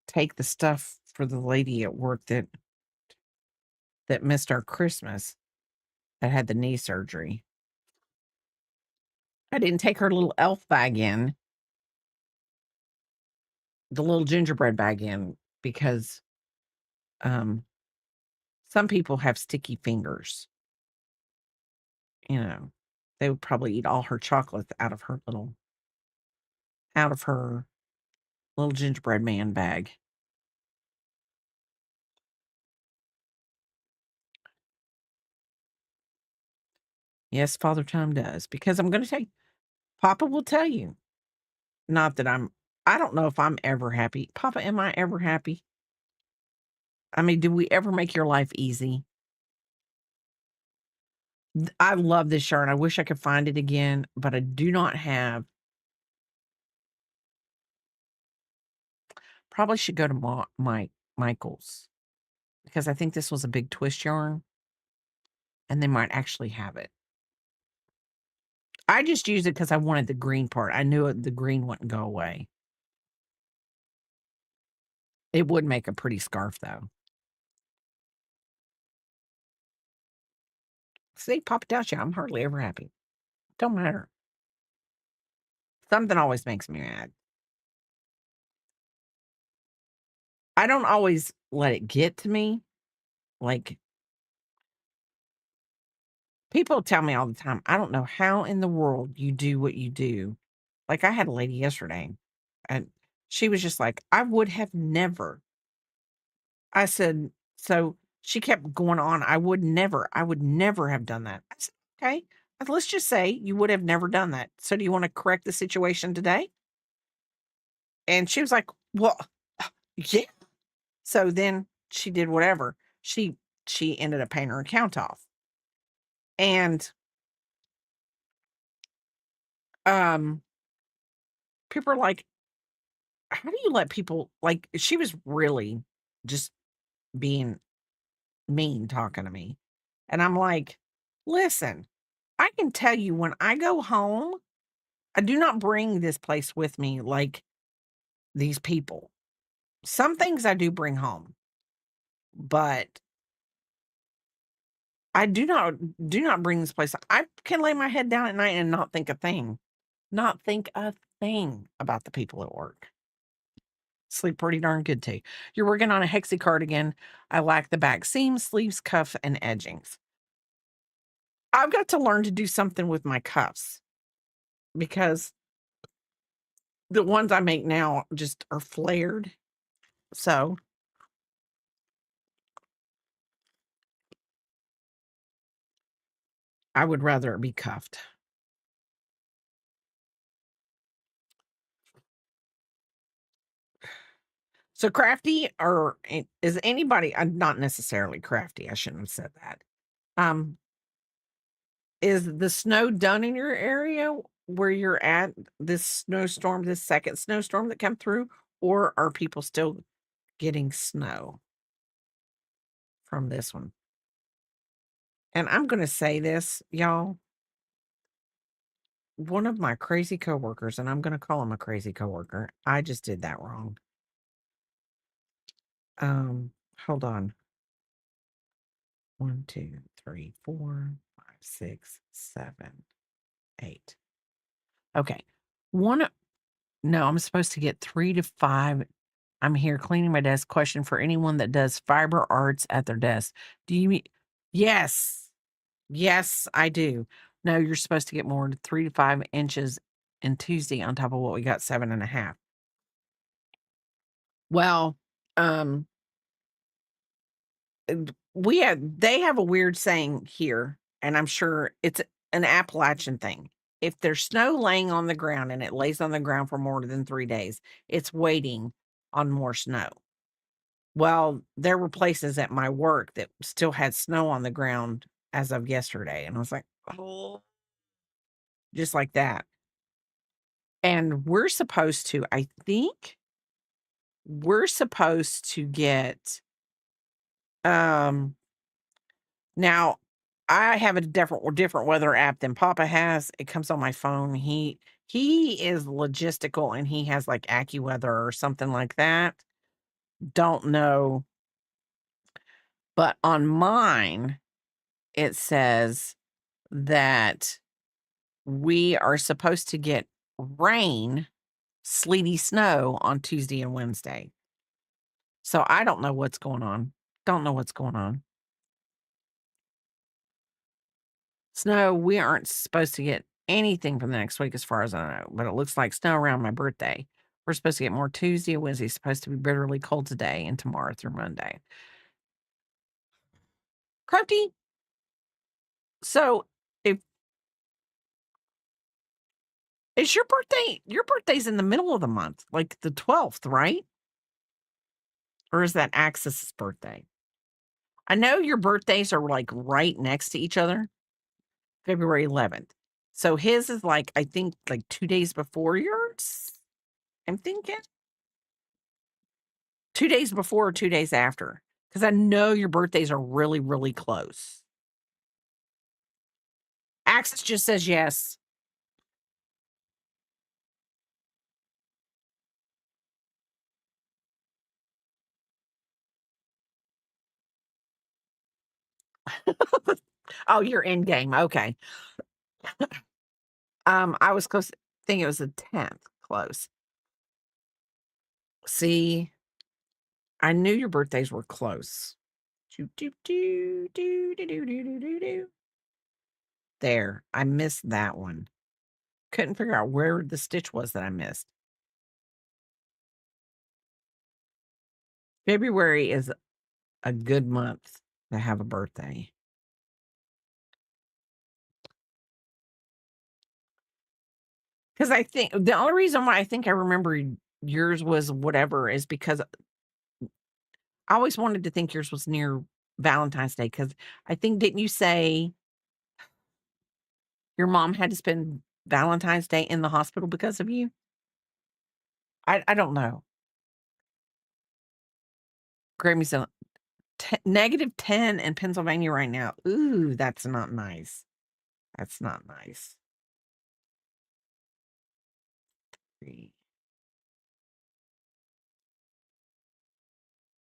take the stuff for the lady at work that missed our Christmas, that had the knee surgery. I didn't take her little elf bag in, the little gingerbread bag in, because, um, some people have sticky fingers, you know. They would probably eat all her chocolate out of her little gingerbread man bag. Yes, Father Time does, because I'm gonna tell you, Papa will tell you, not that I don't know if I'm ever happy. Papa, am I ever happy? I mean, do we ever make your life easy? I love this shirt. I wish I could find it again, but I do not have. Probably should go to Michael's, because I think this was a big twist yarn, and they might actually have it. I just used it because I wanted the green part. I knew the green wouldn't go away. It would make a pretty scarf, though. See, Papa tells you I'm hardly ever happy. Don't matter. Something always makes me mad. I don't always let it get to me. Like, people tell me all the time, I don't know how in the world you do what you do. Like, I had a lady yesterday, and she was just like, I would have never. I said, so she kept going on, I would never have done that. I said, okay, let's just say you would have never done that. So do you want to correct the situation today? And she was like, well, yeah. So then she did whatever. She ended up paying her account off. And um people are like, how do you let people, like, she was really just being mean talking to me. And I'm like, listen, I can tell you when I go home, I do not bring this place with me like these people. Some things I do bring home, but I do not bring this place. I can lay my head down at night and not think a thing. Not think a thing about the people at work. Sleep pretty darn good too. You're working on a hexie cardigan. I lack the back seam, sleeves, cuff, and edgings. I've got to learn to do something with my cuffs, because the ones I make now just are flared. So I would rather it be cuffed. So crafty, or is anybody, not necessarily crafty, I shouldn't have said that. Um, is the snow done in your area where you're at, this snowstorm, this second snowstorm that come through, or are people still getting snow from this one? And I'm gonna say this, y'all. One of my crazy coworkers, and I'm gonna call him a crazy coworker. I just did that wrong. Hold on. 1, 2, 3, 4, 5, 6, 7, 8. Okay. One No, I'm supposed to get 3 to 5. I'm here cleaning my desk. Question for anyone that does fiber arts at their desk. Do you mean? Yes. Yes, I do. No, you're supposed to get more than 3 to 5 inches in Tuesday on top of what we got, 7.5. Well, um, they have a weird saying here, and I'm sure it's an Appalachian thing. If there's snow laying on the ground and it lays on the ground for more than 3 days, it's waiting on more snow. Well, there were places at my work that still had snow on the ground as of yesterday, and I was like, "Oh," just like that. And I think we're supposed to get, um now I have a different weather app than Papa has. It comes on my phone. He is logistical and he has like AccuWeather or something like that. Don't know. But on mine, it says that we are supposed to get rain, sleety snow on Tuesday and Wednesday. So I don't know what's going on. Don't know what's going on. Snow, we aren't supposed to get anything from the next week as far as I know, but it looks like snow around my birthday. We're supposed to get more Tuesday and Wednesday. Supposed to be bitterly cold today and tomorrow through Monday. Crafty. So if it's your birthday's in the middle of the month, like the 12th, right? Or is that Axis's birthday? I know your birthdays are like right next to each other, February 11th. So his is like, I think, like 2 days before yours. I'm thinking 2 days before or 2 days after. Because I know your birthdays are really, really close. Axis just says yes. Oh, you're in game. Okay. I was close. I think it was the 10th. Close. See, I knew your birthdays were close. Doo, doo, doo, doo, doo, doo, doo, doo, doo, doo. There. I missed that one. Couldn't figure out where the stitch was that I missed. February is a good month to have a birthday. Because I think the only reason why I think I remember yours was whatever is because I always wanted to think yours was near Valentine's Day. Because I think, didn't you say your mom had to spend Valentine's Day in the hospital because of you? I don't know. Grammy's a -10 in Pennsylvania right now. Ooh, that's not nice. That's not nice. 3.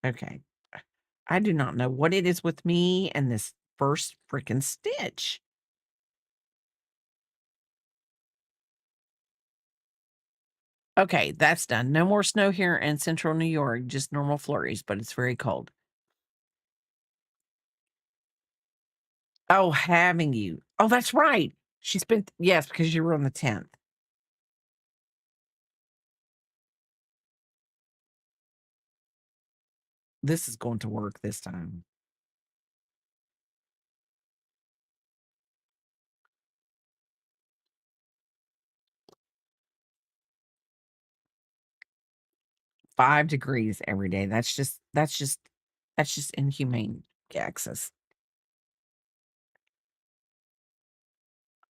Okay. I do not know what it is with me and this first freaking stitch. Okay, that's done. No more snow here in central New York, just normal flurries, but it's very cold. Oh, having you. Oh, that's right. She spent, yes, because you were on the 10th. This is going to work this time. Five degrees every day. That's just inhumane, Texas.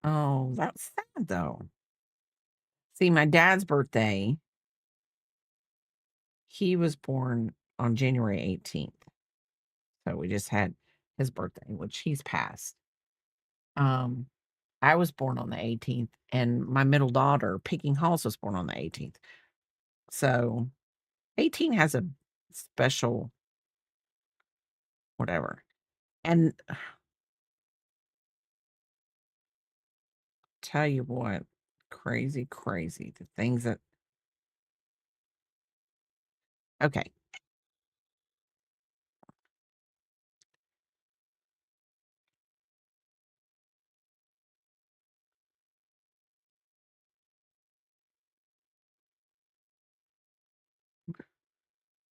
Oh, that's sad though. See, my dad's birthday, he was born on January 18th. So we just had his birthday, which he's passed. Um, I was born on the 18th, and my middle daughter, Picking Halls, was born on the 18th. So 18 has a special whatever. And tell you what, crazy, crazy. The things that, okay,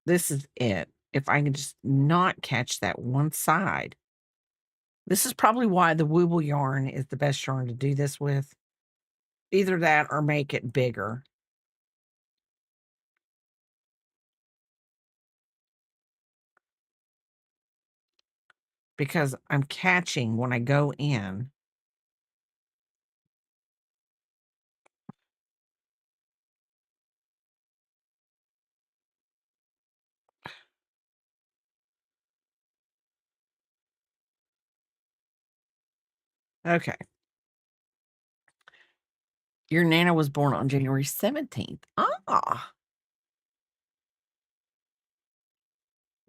this is it. If I can just not catch that one side, this is probably why the Wooble yarn is the best yarn to do this with. Either that or make it bigger. Because I'm catching when I go in. Okay. Your Nana was born on January 17th. Ah.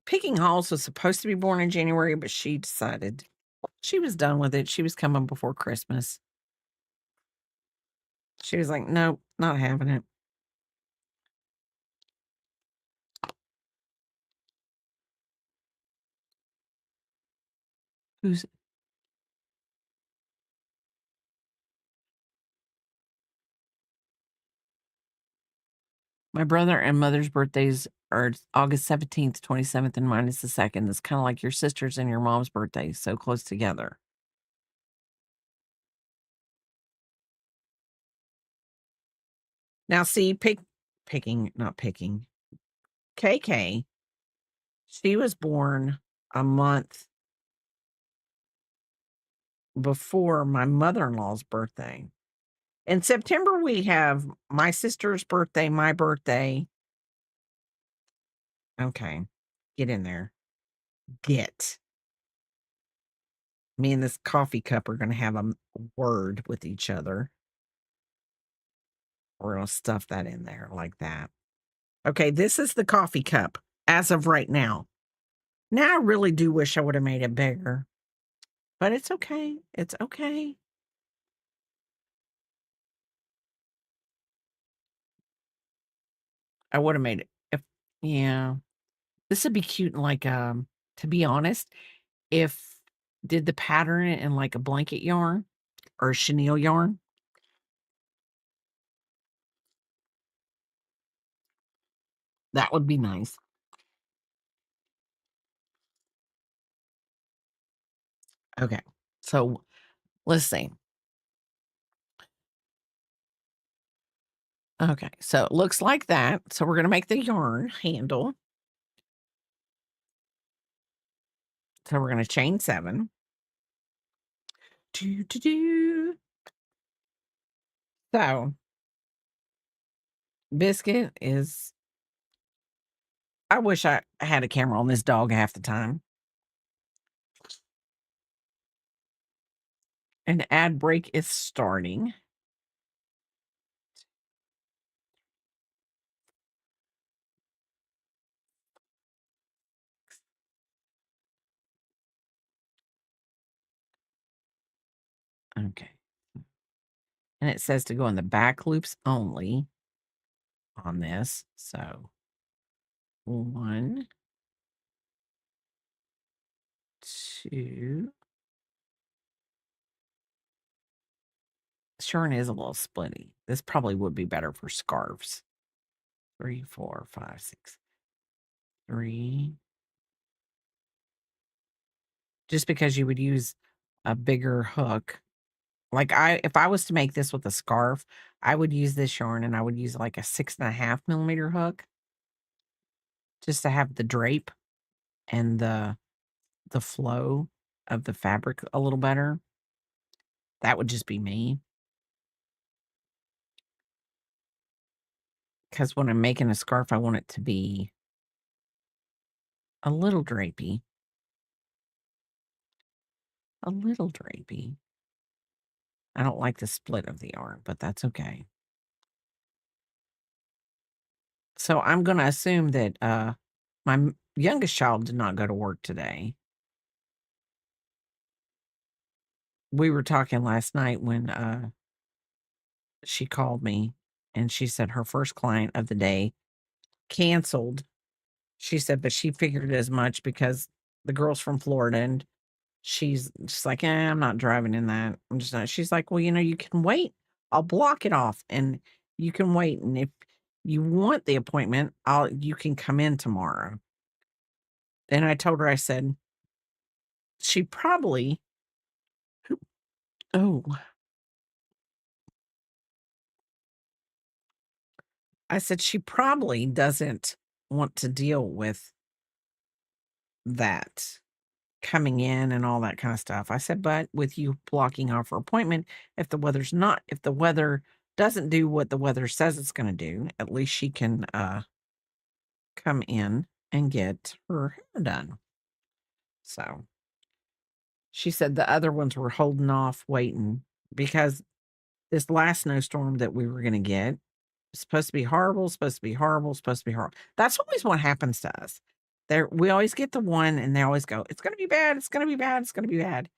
Picking Halls was supposed to be born in January, but she decided she was done with it. She was coming before Christmas. She was like, "Nope, not having it." Who's my brother and mother's birthdays are August 17th, 27th, and mine is the 2nd. It's kinda like your sister's and your mom's birthday, so close together. Now see, picking not picking, KK, she was born a month before my mother-in-law's birthday. In September, we have my sister's birthday, my birthday. Okay, get in there. Get. Me and this coffee cup are gonna have a word with each other. We're gonna stuff that in there like that. Okay, this is the coffee cup as of right now. Now I really do wish I would have made it bigger, but it's okay. It's okay. I would have made it if yeah. This would be cute in like to be honest, if did the pattern in like a blanket yarn or a chenille yarn, that would be nice. Okay. So let's see. Okay. So it looks like that. So we're gonna make the yarn handle. So we're gonna chain 7. Do, do, do. So Biscuit is I wish I had a camera on this dog half the time. An ad break is starting. Okay. And it says to go in the back loops only on this. So 1, 2. Sure is a little splitty. This probably would be better for scarves. 3, 4, 5, 6. 3. Just because you would use a bigger hook. Like if I was to make this with a scarf, I would use this yarn and I would use like a 6.5 millimeter hook just to have the drape and the flow of the fabric a little better. That would just be me. Because when I'm making a scarf, I want it to be a little drapey. A little drapey. I don't like the split of the yarn, but that's okay. So I'm gonna assume that, my youngest child did not go to work today. We were talking last night when, she called me, and she said her first client of the day canceled. She said, but she figured as much because the girl's from Florida, and she's just like, "Eh, I'm not driving in that. I'm just not." She's like, "Well, you can wait. I'll block it off and you can wait. And if you want the appointment, you can come in tomorrow." Then I told her, I said, she probably, oh, I said, she probably doesn't want to deal with that coming in and all that kind of stuff. I said, but with you blocking off her appointment, if the weather doesn't do what the weather says it's going to do, at least she can come in and get her hair done. So She said the other ones were holding off waiting because this last snowstorm that we were gonna get was supposed to be horrible, supposed to be horrible, supposed to be horrible. That's always what happens to us. There we always get the one and they always go, "It's gonna be bad, it's gonna be bad, it's gonna be bad."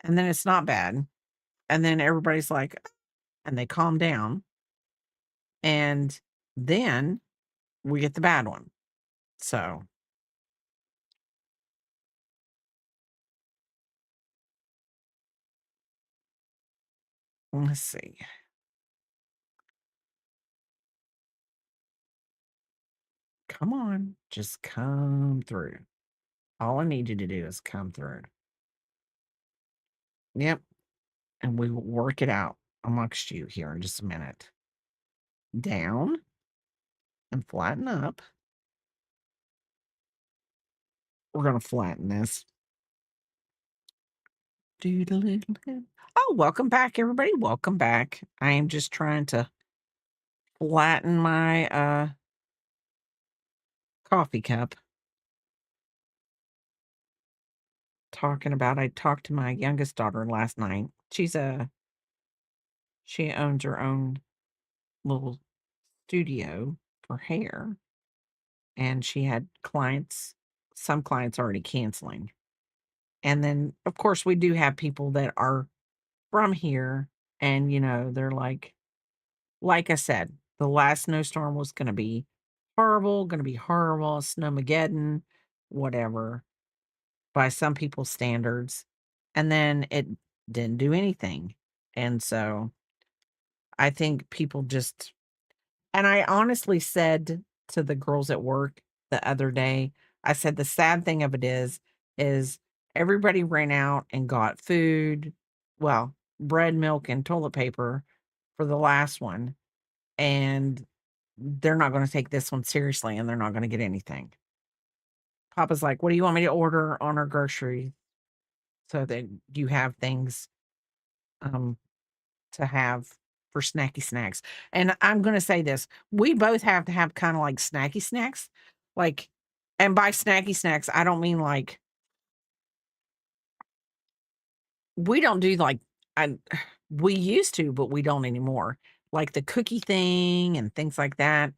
And then it's not bad. And then everybody's like, "Ah," and they calm down. And then we get the bad one. So let's see. Come on, just come through. All I need you to do is come through. Yep. And we will work it out amongst you here in just a minute. Down and flatten up. We're going to flatten this. Doodle-doodle-doo. Oh, welcome back, everybody. Welcome back. I am just trying to flatten my coffee cup. I talked to my youngest daughter last night. She owns her own little studio for hair, and she had some clients already canceling. And then, of course, we do have people that are from here, and, they're like I said, the last snowstorm was gonna be horrible, snowmageddon, whatever, by some people's standards, and then it didn't do anything. And so, I think people just and I honestly said to the girls at work the other day, I said, "The sad thing of it is everybody ran out and got food, well, bread, milk, and toilet paper for the last one, and they're not gonna take this one seriously, and they're not gonna get anything." Papa's like, "What do you want me to order on our grocery so that you have things, um, to have for snacky snacks?" And I'm gonna say this, we both have to have kinda like snacky snacks, like and by snacky snacks, I don't mean like we don't do like I we used to, but we don't anymore. Like the cookie thing and things like that.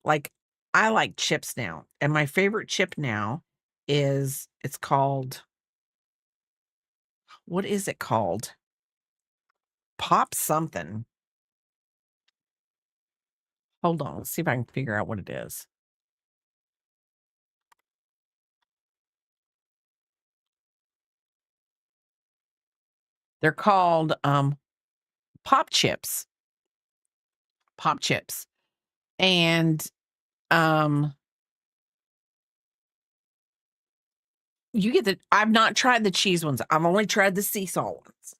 Like, I like chips now, and my favorite chip now it's called what is it called? Pop something. Hold on, let's see if I can figure out what it is. They're called, Pop Chips. Pop Chips. And, um, you get I've not tried the cheese ones. I've only tried the sea salt ones.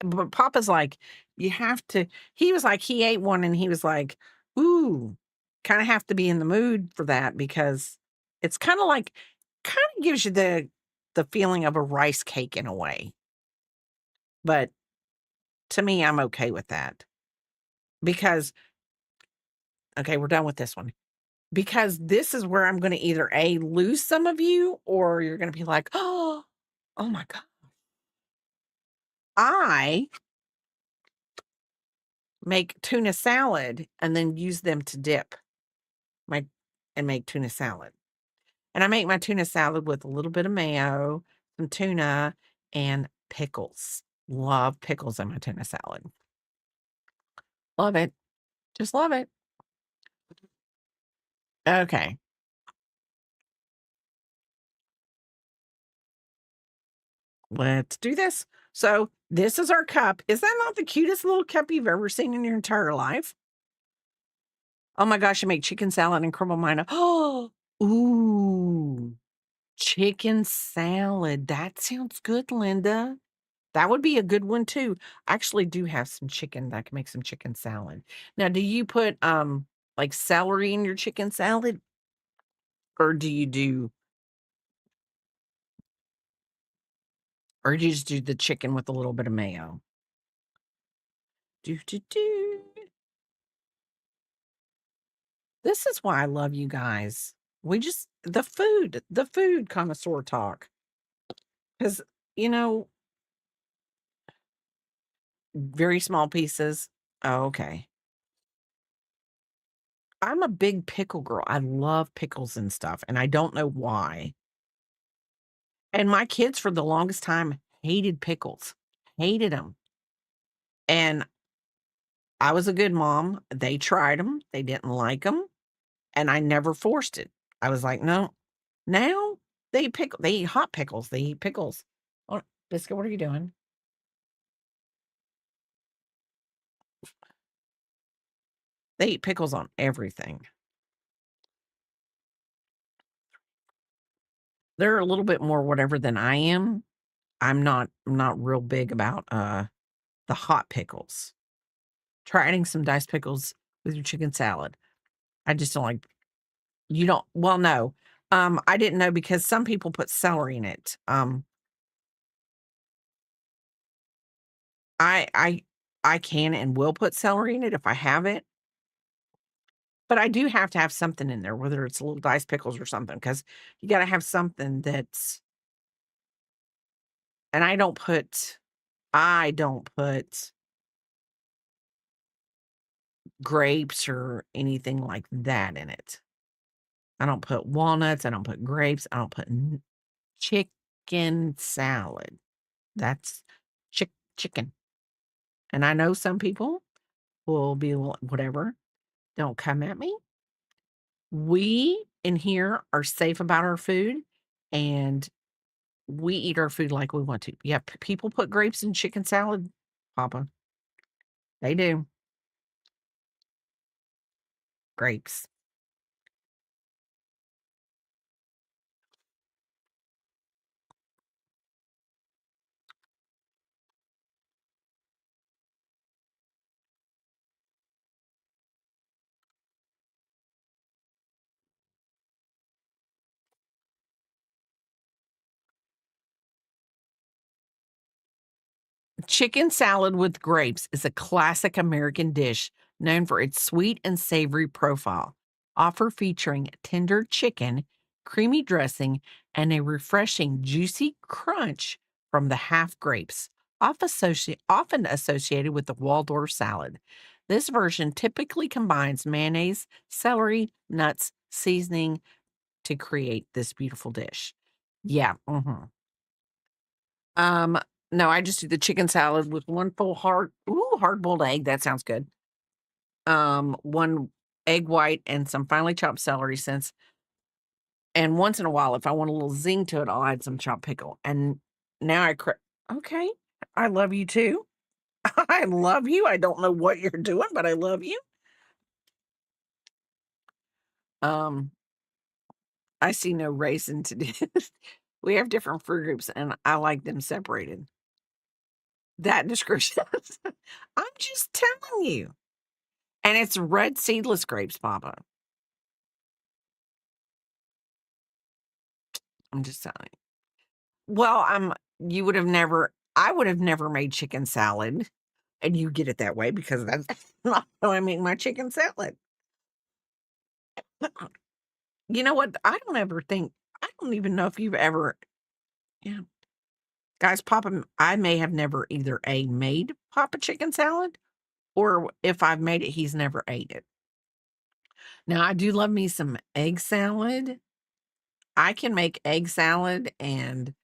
But Papa's like, "You have to" he was like he ate one and he was like, "Ooh, kinda have to be in the mood for that because it's kinda gives you the feeling of a rice cake in a way." But to me, I'm okay with that because okay, we're done with this one. Because this is where I'm gonna either A, lose some of you, or you're gonna be like, oh my god." I make tuna salad and then use them to dip my and make tuna salad. And I make my tuna salad with a little bit of mayo, some tuna, and pickles. Love pickles in my tuna salad. Love it. Just love it. Okay, let's do this. So, this is our cup. Is that not the cutest little cup you've ever seen in your entire life? Oh my gosh, I make chicken salad and crumble mine up. Oh, ooh, chicken salad. That sounds good, Linda. That would be a good one too. I actually do have some chicken that I can make some chicken salad. Now, do you put like celery in your chicken salad or do you just do the chicken with a little bit of mayo? Do do do. This is why I love you guys. We just the food connoisseur talk. Because you know Very small pieces? Oh, okay. I'm a big pickle girl. I love pickles and stuff, and I don't know why. And my kids for the longest time hated pickles, hated them. And I was a good mom. They tried them. They didn't like them, and I never forced it. I was like, "No." Now they eat hot pickles. They eat pickles. Oh, Biscuit, what are you doing? They eat pickles on everything. They're a little bit more whatever than I am. I'm not real big about, the hot pickles. Try adding some diced pickles with your chicken salad. I just don't like you don't well, no. I didn't know because some people put celery in it. I I can and will put celery in it if I have it, but I do have to have something in there, whether it's little diced pickles or something, because you gotta have something that's and I don't put grapes or anything like that in it. I don't put walnuts, I don't put grapes, I don't put chicken salad. That's chicken. And I know some people will be whatever. Don't come at me. We in here are safe about our food and we eat our food like we want to. Yeah, people put grapes in chicken salad, Papa. They do. Grapes. Chicken salad with grapes is a classic American dish known for its sweet and savory profile, often featuring tender chicken, creamy dressing, and a refreshing juicy crunch from the half grapes, often associated with the Waldorf salad. This version typically combines mayonnaise, celery, nuts, seasoning to create this beautiful dish. Yeah, mhm. Um, no, I just do the chicken salad with 1 full hard-boiled egg, that sounds good. 1 egg white and some finely chopped celery and once in a while, if I want a little zing to it, I'll add some chopped pickle, and now okay, I love you too. I love you, I don't know what you're doing, but I love you. Um, I see no reason to do we have different fruit groups, and I like them separated. That description I'm just telling you. And it's red seedless grapes, Papa. I'm just telling you. Well, you would have never I would have never made chicken salad, and you get it that way because that's not how I make my chicken salad. You know what? I don't even know if you've ever yeah. Guys, Papa I may have never either A, made Papa chicken salad, or if I've made it, he's never ate it. Now, I do love me some egg salad. I can make egg salad, and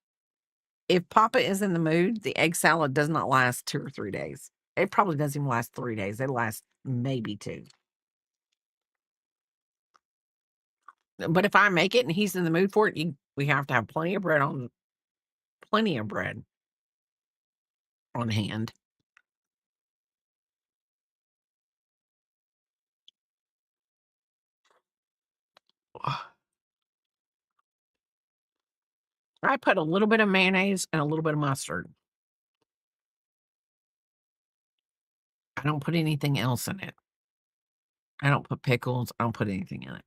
if Papa is in the mood, the egg salad does not last 2 or 3 days. It probably doesn't even last 3 days. It lasts maybe 2. But if I make it and he's in the mood for it, we have to have plenty of bread on hand. I put a little bit of mayonnaise and a little bit of mustard. I don't put anything else in it. I don't put pickles. I don't put anything in it.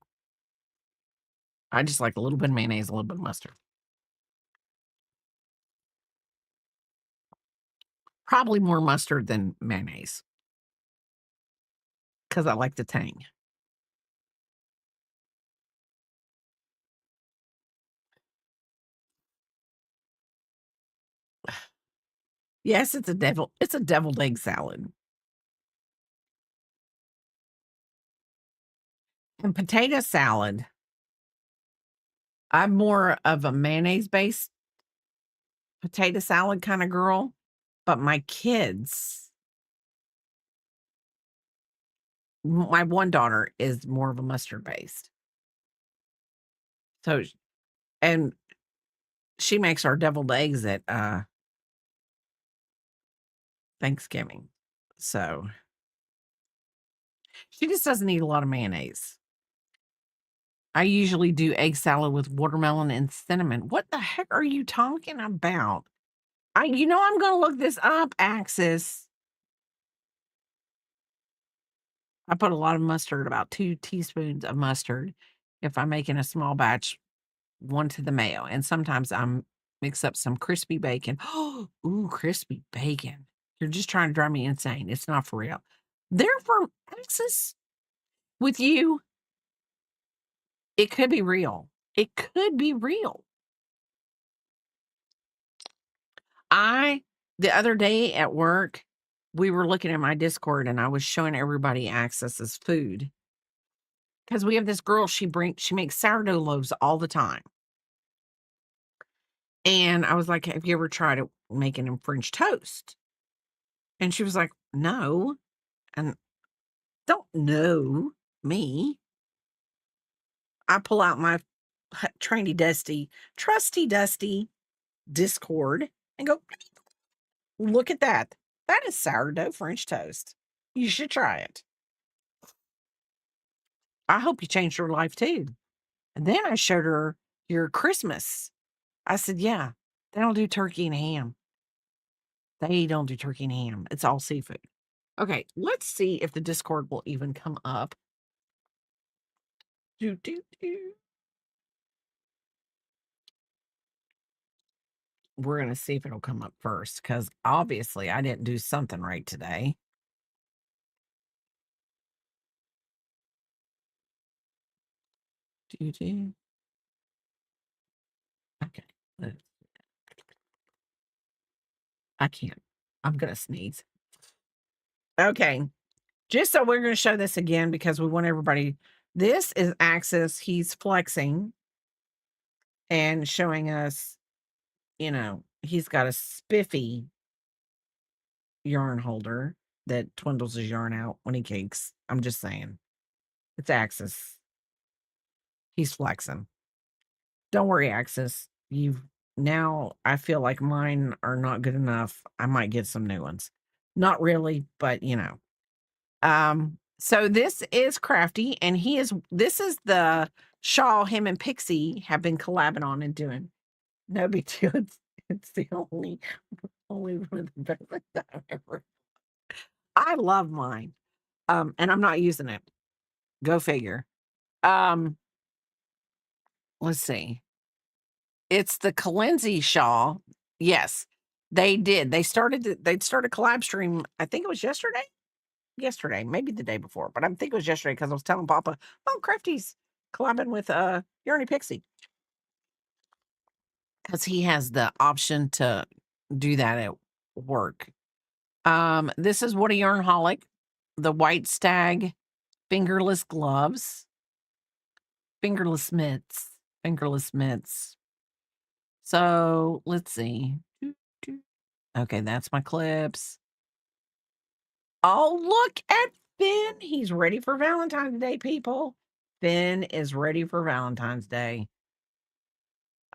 I just like a little bit of mayonnaise, a little bit of mustard. Probably more mustard than mayonnaise because I like the tang. Yes, it's a deviled egg salad. And potato salad, I'm more of a mayonnaise-based potato salad kinda girl, but my kids my one daughter is more of a mustard-based. So sh and she makes our deviled eggs at, Thanksgiving. So, she just doesn't eat a lot of mayonnaise. I usually do egg salad with watermelon and cinnamon. What the heck are you talking about? I'm gonna look this up, Axis. I put a lot of mustard, about 2 teaspoons of mustard if I'm making a small batch, 1 to the mayo, and sometimes I'm mix up some crispy bacon. Ooh, crispy bacon. You're just trying to drive me insane. It's not for real. They're from Texas with you. It could be real. It could be real. I the other day at work, we were looking at my Discord and I was showing everybody Access's food because we have this girl, she makes sourdough loaves all the time. And I was like, "Have you ever tried it making them French toast?" And she was like, "No." And don't know me. I pull out my trusty dusty Discord and go, "Look at that. That is sourdough French toast. You should try it. I hope you changed your life too." And then I showed her your Christmas. I said, "Yeah, they don't do turkey and ham. They don't do turkey and ham. It's all seafood." Okay, let's see if the Discord will even come up. Do, do, do. We're going to see if it'll come up first because obviously I didn't do something right today. Do, do. Okay. let's- I can't. I'm going to sneeze. Okay. Just so we're going to show this again because we want everybody. This is Axis. He's flexing and showing us, he's got a spiffy yarn holder that twindles his yarn out when he cakes. I'm just saying. It's Axis. He's flexing. Don't worry, Axis. I feel like mine are not good enough. I might get some new ones. Not really, but so this is Crafty, and this is the shawl him and Pixie have been collabing on and doing. No big deal. It's the only one of the best that I've ever. I love mine. And I'm not using it. Go figure. Um, let's see. It's the Colenzi shawl. Yes, they did. They'd started collab stream, I think it was yesterday? Yesterday, maybe the day before, but I think it was yesterday because I was telling Papa, "Oh, Crafty's collabing with, Yarny Pixie," because he has the option to do that at work. This is What a Yarnholic, the White Stag fingerless gloves, fingerless mitts, fingerless mitts. So, let's see. Okay, that's my clips. Oh, look at Finn. He's ready for Valentine's Day, people. Finn is ready for Valentine's Day.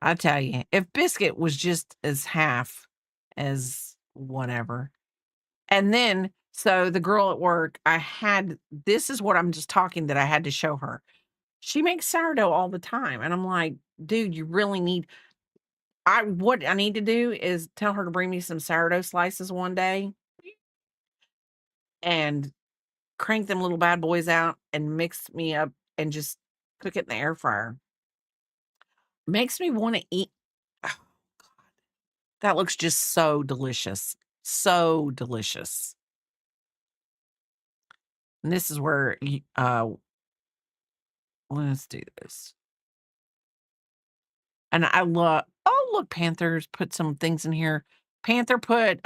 I tell you, if Biscuit was just as half as whatever. And then, so the girl at work, this is what I'm just talking that I had to show her. She makes sourdough all the time. And I'm like, dude, you really what I need to do is tell her to bring me some sourdough slices one day and crank them little bad boys out and mix me up and just cook it in the air fryer. Makes me want to eat. Oh, that looks just so delicious. So delicious. And this is where let's do this. And I love, oh, look, Panthers put some things in here. Panther put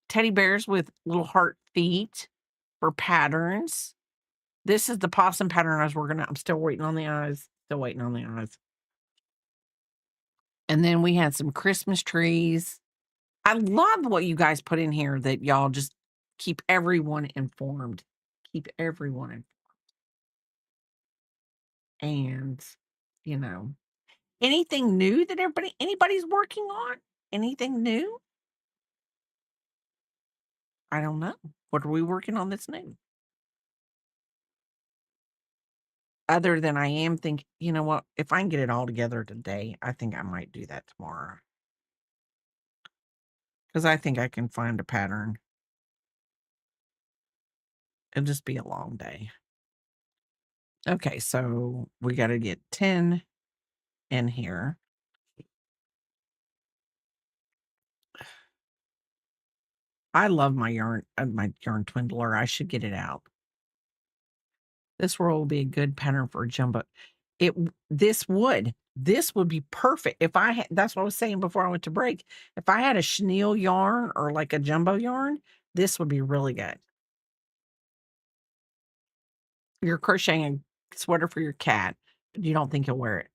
teddy bears with little heart feet for patterns. This is the possum pattern I was working on. I'm still waiting on the eyes. Still waiting on the eyes. And then we had some Christmas trees. I love what you guys put in here that y'all just keep everyone informed. Keep everyone and, you know, anything new that anybody's working on? Anything new? I don't know. What are we working on that's new? Other than I am thinking, you know what? If I can get it all together today, I think I might do that tomorrow. Because I think I can find a pattern. It'll just be a long day. Okay, so we got to get 10 in here. I love my yarn twindler. I should get it out. This roll will be a good pattern for a jumbo. This would be perfect if I had. That's what I was saying before I went to break. If I had a chenille yarn or like a jumbo yarn, this would be really good. You're crocheting a sweater for your cat, but you don't think he'll wear it.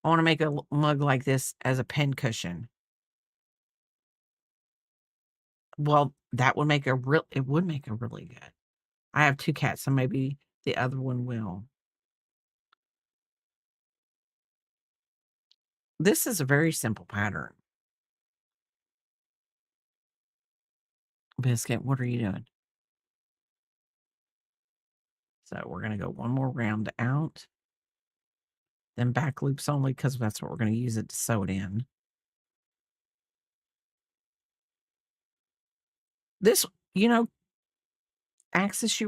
I want to make a mug like this as a pen cushion. Well, that would make it would make a really good. I have 2 cats, so maybe the other one will. This is a very simple pattern. Biscuit, what are you doing? So we're going to go one more round out, then back loops only because that's what we're going to use it to sew it in. This, Axis,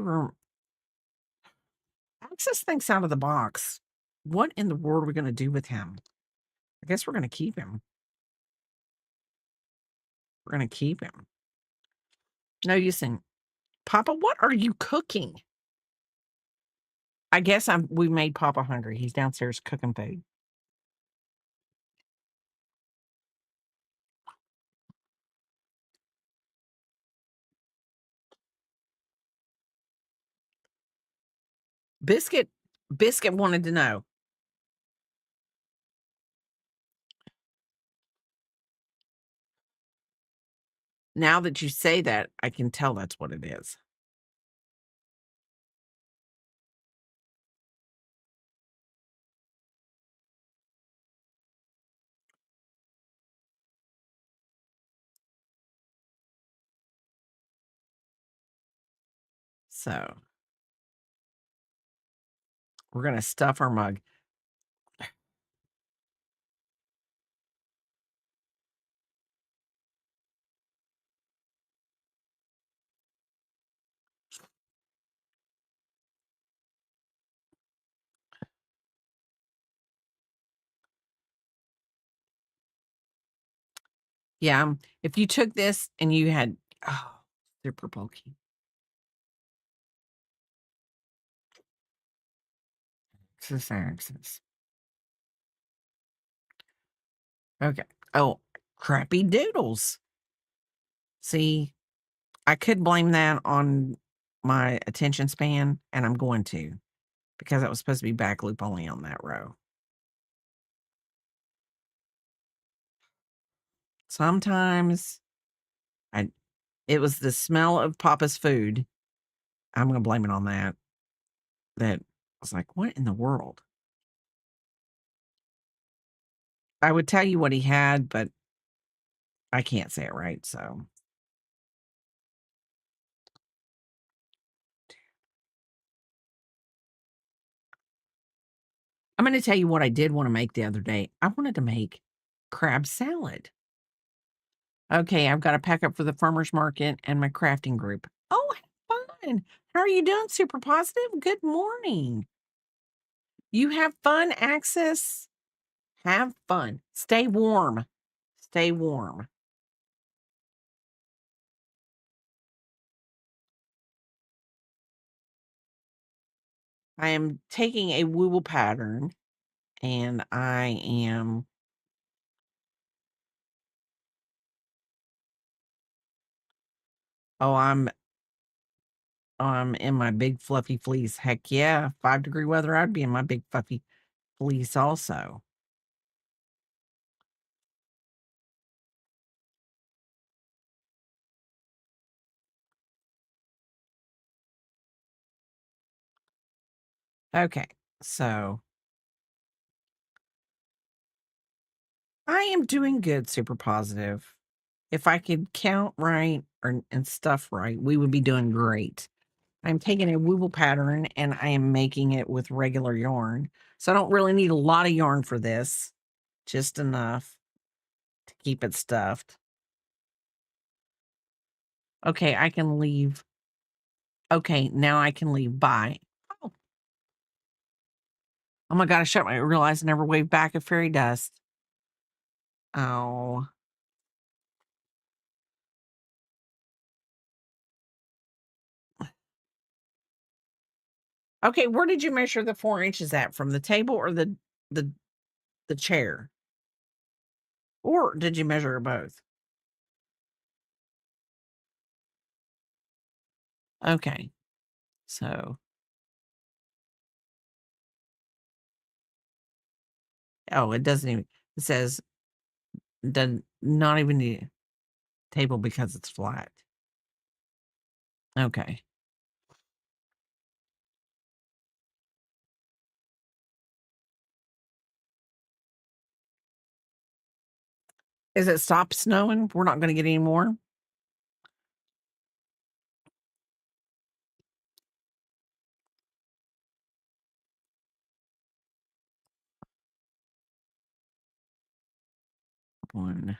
Axis thinks out of the box. What in the world are we going to do with him? I guess we're going to keep him. We're going to keep him. No, you saying, Papa, what are you cooking? I guess we made Papa hungry. He's downstairs cooking food. Biscuit wanted to know. Now that you say that, I can tell that's what it is. So we're going to stuff our mug. Yeah, if you took this and you had super bulky. Axis. Okay. Oh, crappy doodles. See, I could blame that on my attention span, and I'm going to, because that was supposed to be back loop only on that row. Sometimes it was the smell of Papa's food. I'm going to blame it on that. That was like, what in the world? I would tell you what he had, but I can't say it right, so. I'm going to tell you what I did want to make the other day. I wanted to make crab salad. Okay, I've got to pack up for the farmer's market and my crafting group. Oh, fun. How are you doing, Super Positive? Good morning. You have fun, Axis? Have fun. Stay warm. Stay warm. I am taking a wooble pattern and I am Oh, I'm in my big fluffy fleece. Heck yeah, 5-degree weather, I'd be in my big fluffy fleece also. Okay, so I am doing good, super positive. If I could count right and stuff right, we would be doing great. I'm taking a wooble pattern and I am making it with regular yarn. So I don't really need a lot of yarn for this, just enough to keep it stuffed. Okay, I can leave. Okay, now I can leave. Bye. Oh, oh my God, I realized I never waved back at fairy dust. Oh. Okay, where did you measure the 4 inches at? From the table or the the chair? Or did you measure both? Okay. So, oh, it doesn't even, it says does not even need a table because it's flat. Okay. Is it stopped snowing? We're not gonna get any more? 1,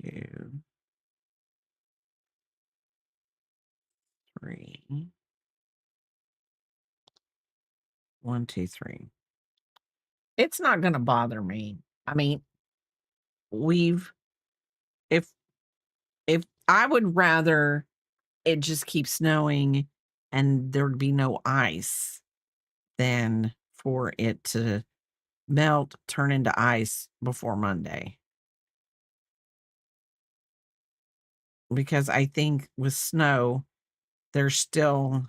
2, 3. 1, 2, 3. It's not gonna bother me. I mean, we've if if I would rather it just keep snowing and there'd be no ice than for it to melt, turn into ice before Monday. Because I think with snow, there's still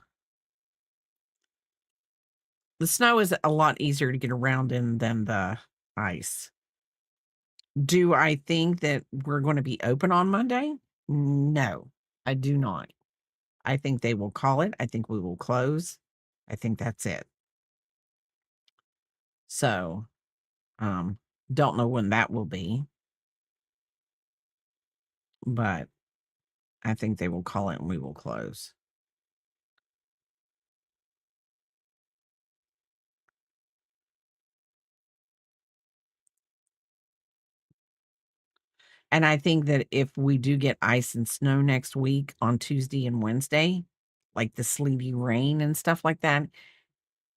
the snow is a lot easier to get around in than the ice. Do I think that we're gonna be open on Monday? No, I do not. I think they will call it. I think we will close. I think that's it. So, um, don't know when that will be, but I think they will call it and we will close. And I think that if we do get ice and snow next week on Tuesday and Wednesday, like the sleety rain and stuff like that,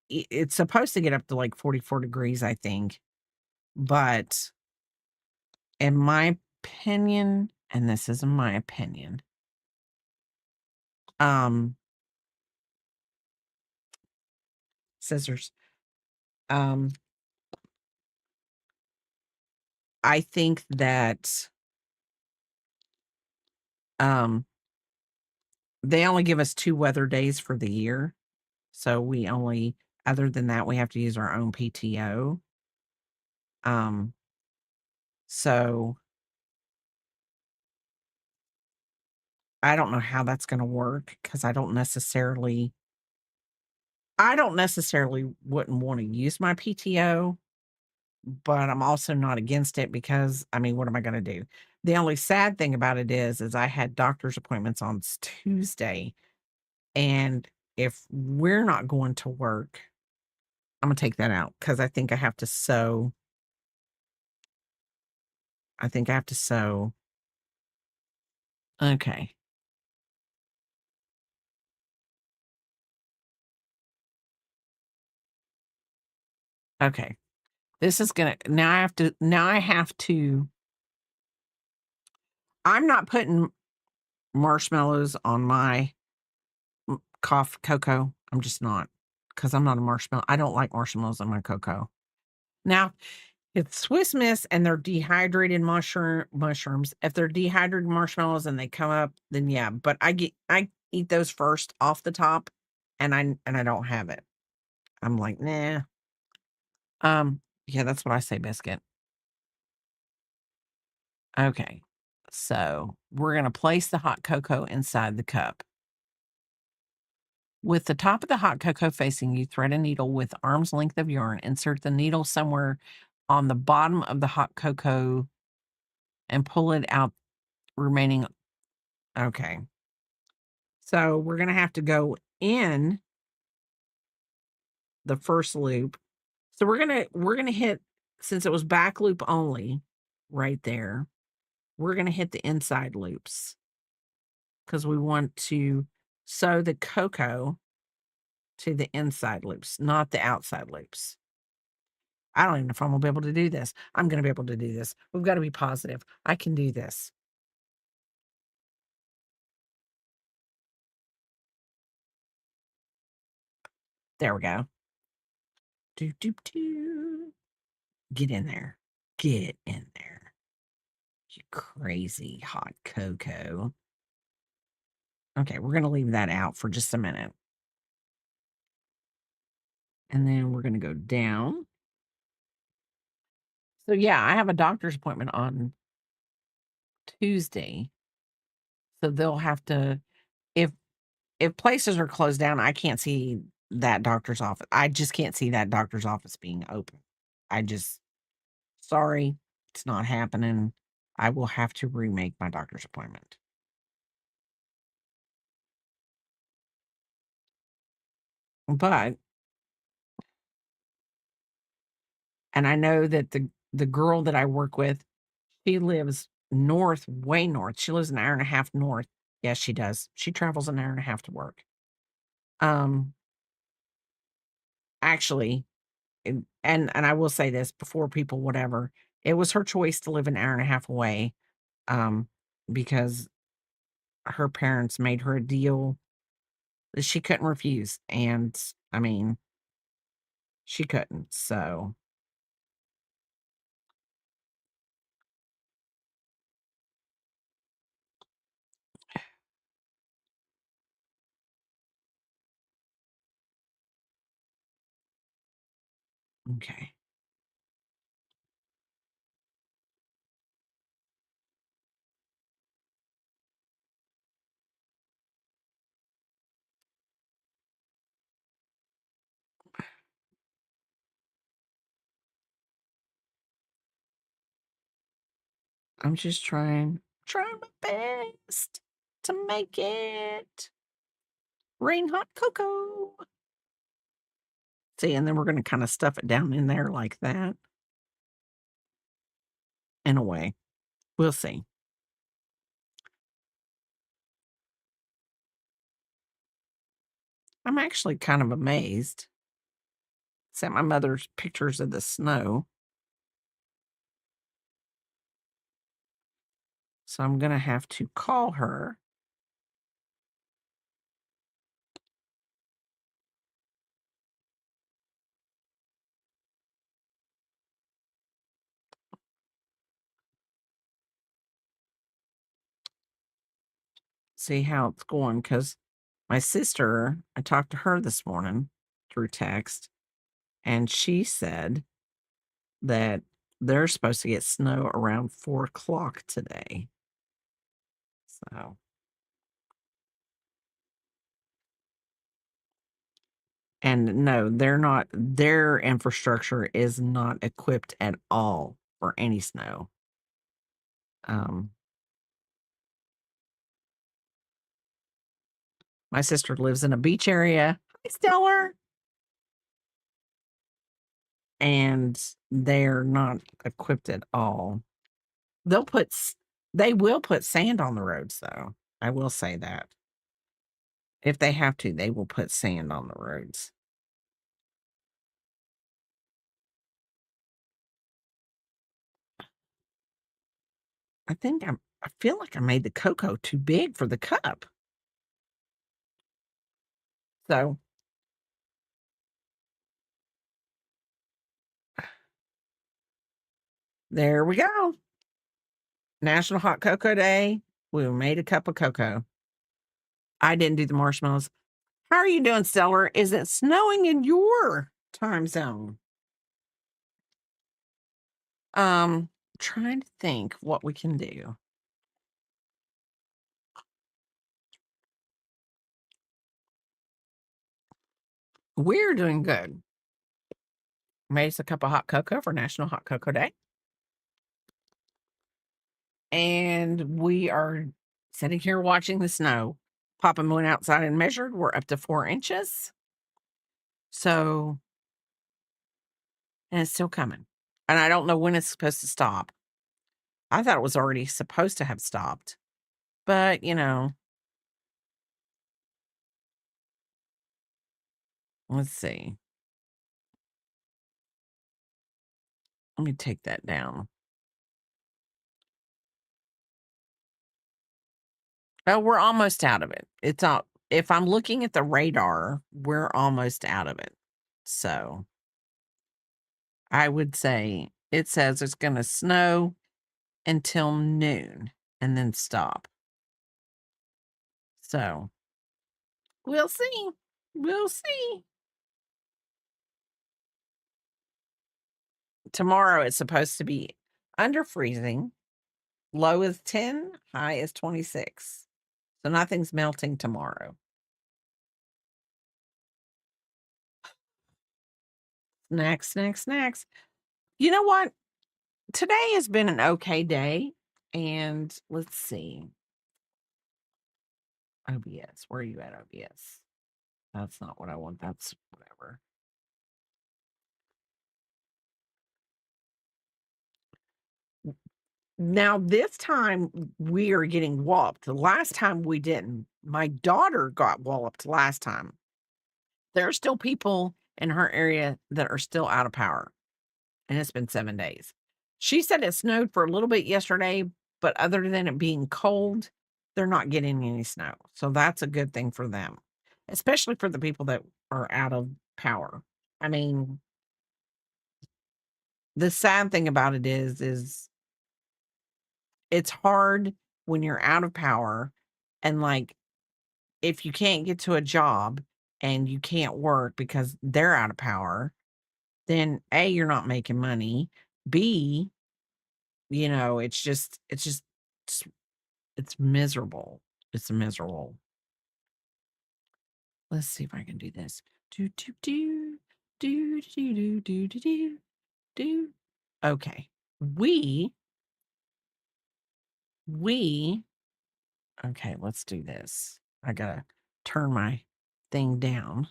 it's supposed to get up to like 44 degrees, I think. But in my opinion, and this is my opinion, um, scissors, um, I think that um they only give us 2 weather days for the year. So we only other than that, we have to use our own PTO. Um, so I don't know how that's gonna work because I don't necessarily wouldn't wanna use my PTO, but I'm also not against it because, I mean, what am I gonna do? The only sad thing about it is I had doctor's appointments on Tuesday, and if we're not going to work, I'm gonna take that out because I think I have to sew. I think I have to sew. Okay. Okay. This is gonna now I have to I'm not putting marshmallows on my cocoa. I'm just not because I'm not a marshmallow. I don't like marshmallows on my cocoa. Now, It's Swiss Miss and they're dehydrated mushrooms. If they're dehydrated marshmallows and they come up, then yeah, but I eat those first off the top and I don't have it. I'm like, "Nah." Yeah, that's what I say, biscuit. Okay. So, we're gonna place the hot cocoa inside the cup. With the top of the hot cocoa facing you, thread a needle with arm's length of yarn. Insert the needle somewhere on the bottom of the hot cocoa and pull it out remaining. Okay. So we're gonna have to go in the first loop. So we're gonna hit, since it was back loop only right there, we're gonna hit the inside loops because we want to sew the cocoa to the inside loops, not the outside loops. I don't even know if I'm gonna be able to do this. I'm gonna be able to do this. We've got to be positive. I can do this. There we go. Do do do. Get in there. Get in there. You crazy hot cocoa. Okay, we're gonna leave that out for just a minute. And then we're gonna go down. So yeah, I have a doctor's appointment on Tuesday. So they'll have to, if places are closed down, I can't see that doctor's office. I just can't see that doctor's office being open. I just, sorry, it's not happening. I will have to remake my doctor's appointment. But, and I know that the girl that I work with, she lives north, way north. She lives an hour and a half north. Yes, she does. She travels an hour and a half to work. Um, actually, and I will say this before people whatever, it was her choice to live an hour and a half away, um, because her parents made her a deal that she couldn't refuse, and, I mean, she couldn't, so okay. I'm just trying my best to make it rain hot cocoa. See, and then we're gonna kinda stuff it down in there like that, in a way. We'll see. I'm actually kind of amazed. Sent my mother's pictures of the snow, so I'm gonna have to call her. See how it's going, because my sister, I talked to her this morning through text, and she said that they're supposed to get snow around 4 o'clock today. So, and no, they're not, their infrastructure is not equipped at all for any snow. Um, my sister lives in a beach area. Hi, Stellar. And they're not equipped at all. They'll put they will put sand on the roads, though. I will say that. If they have to, they will put sand on the roads. I feel like I made the cocoa too big for the cup. So, There we go. National Hot Cocoa Day. We made a cup of cocoa. I didn't do the marshmallows. How are you doing, Stellar? Is it snowing in your time zone? Trying to think what we can do. We're doing good. Made us a cup of hot cocoa for National Hot Cocoa Day. And we are sitting here watching the snow. Papa went outside and measured. We're up to 4 inches. So, and it's still coming. And I don't know when it's supposed to stop. I thought it was already supposed to have stopped. But, let's see. Let me take that down. Oh, we're almost out of it. It's all, if I'm looking at the radar, we're almost out of it. So I would say it says it's going to snow until noon and then stop. So we'll see. We'll see. Tomorrow it's supposed to be under freezing. Low is 10, high is 26. So nothing's melting tomorrow. Snacks, snacks, snacks. You know what? Today has been an okay day. And let's see. OBS. Where are you at, OBS? That's not what I want. That's whatever. Now, this time we are getting walloped. The last time we didn't. My daughter got walloped last time. There are still people in her area that are still out of power, and it's been 7 days. She said it snowed for a little bit yesterday, but other than it being cold, they're not getting any snow. So that's a good thing for them, especially for the people that are out of power. I mean, the sad thing about it is it's hard when you're out of power and, like, if you can't get to a job and you can't work because they're out of power, then A, you're not making money. B, it's it's miserable. It's miserable. Let's see if I can do this. Do do do do do do do do do do. Okay. We okay, let's do this. I gotta turn my thing down.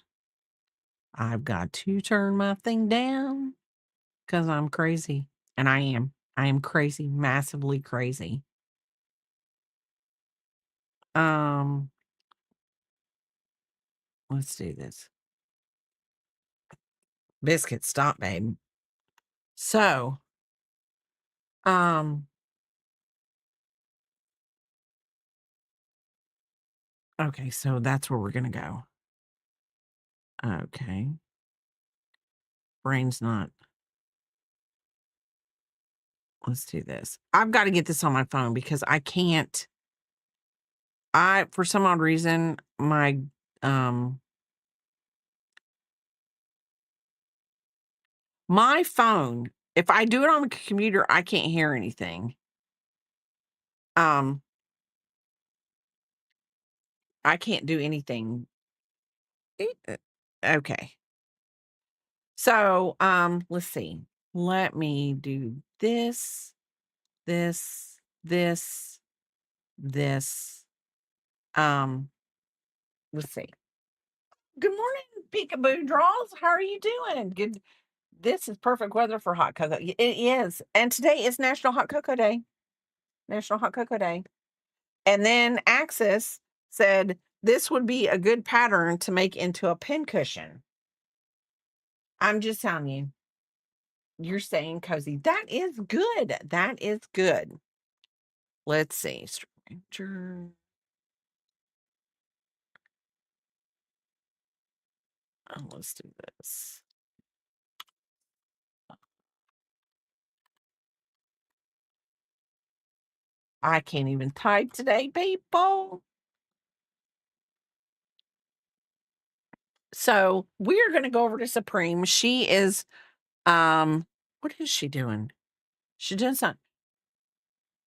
I've got to turn my thing down because I'm crazy. And I am. I am crazy, massively crazy. Um, let's do this. Biscuit, stop, babe. So, um, okay, so that's where we're gonna go. Okay. Brain's not. Let's do this. I've got to get this on my phone because I can't. For some odd reason, um my phone, if I do it on the computer, I can't hear anything. Um, I can't do anything. Okay. So, let's see. Let me do this, this, this. Let's see. Good morning, peekaboo draws. How are you doing? Good. This is perfect weather for hot cocoa. It is. And today is National Hot Cocoa Day. National Hot Cocoa Day. And then Axis said this would be a good pattern to make into a pin cushion. I'm just telling you. You're saying cozy. That is good. That is good. Let's see. Stranger. Oh, let's do this. I can't even type today, people. So we are going to go over to Supreme. She is, what is she doing? She doing something.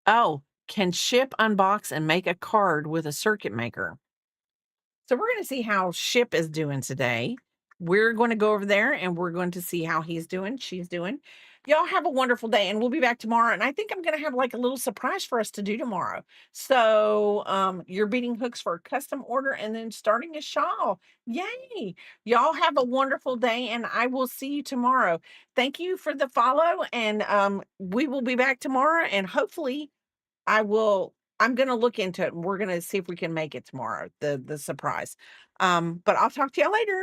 Oh, can ship, unbox, and make a card with a circuit maker. So we're going to see how Ship is doing today. We're going to go over there and we're going to see how he's doing, she's doing. Y'all have a wonderful day, and we'll be back tomorrow. And I think I'm going to have like a little surprise for us to do tomorrow. So you're beating hooks for a custom order and then starting a shawl. Yay. Y'all have a wonderful day, and I will see you tomorrow. Thank you for the follow, and we will be back tomorrow, and hopefully I'm gonna look into it, and we're gonna see if we can make it tomorrow, the surprise. But I'll talk to y'all later.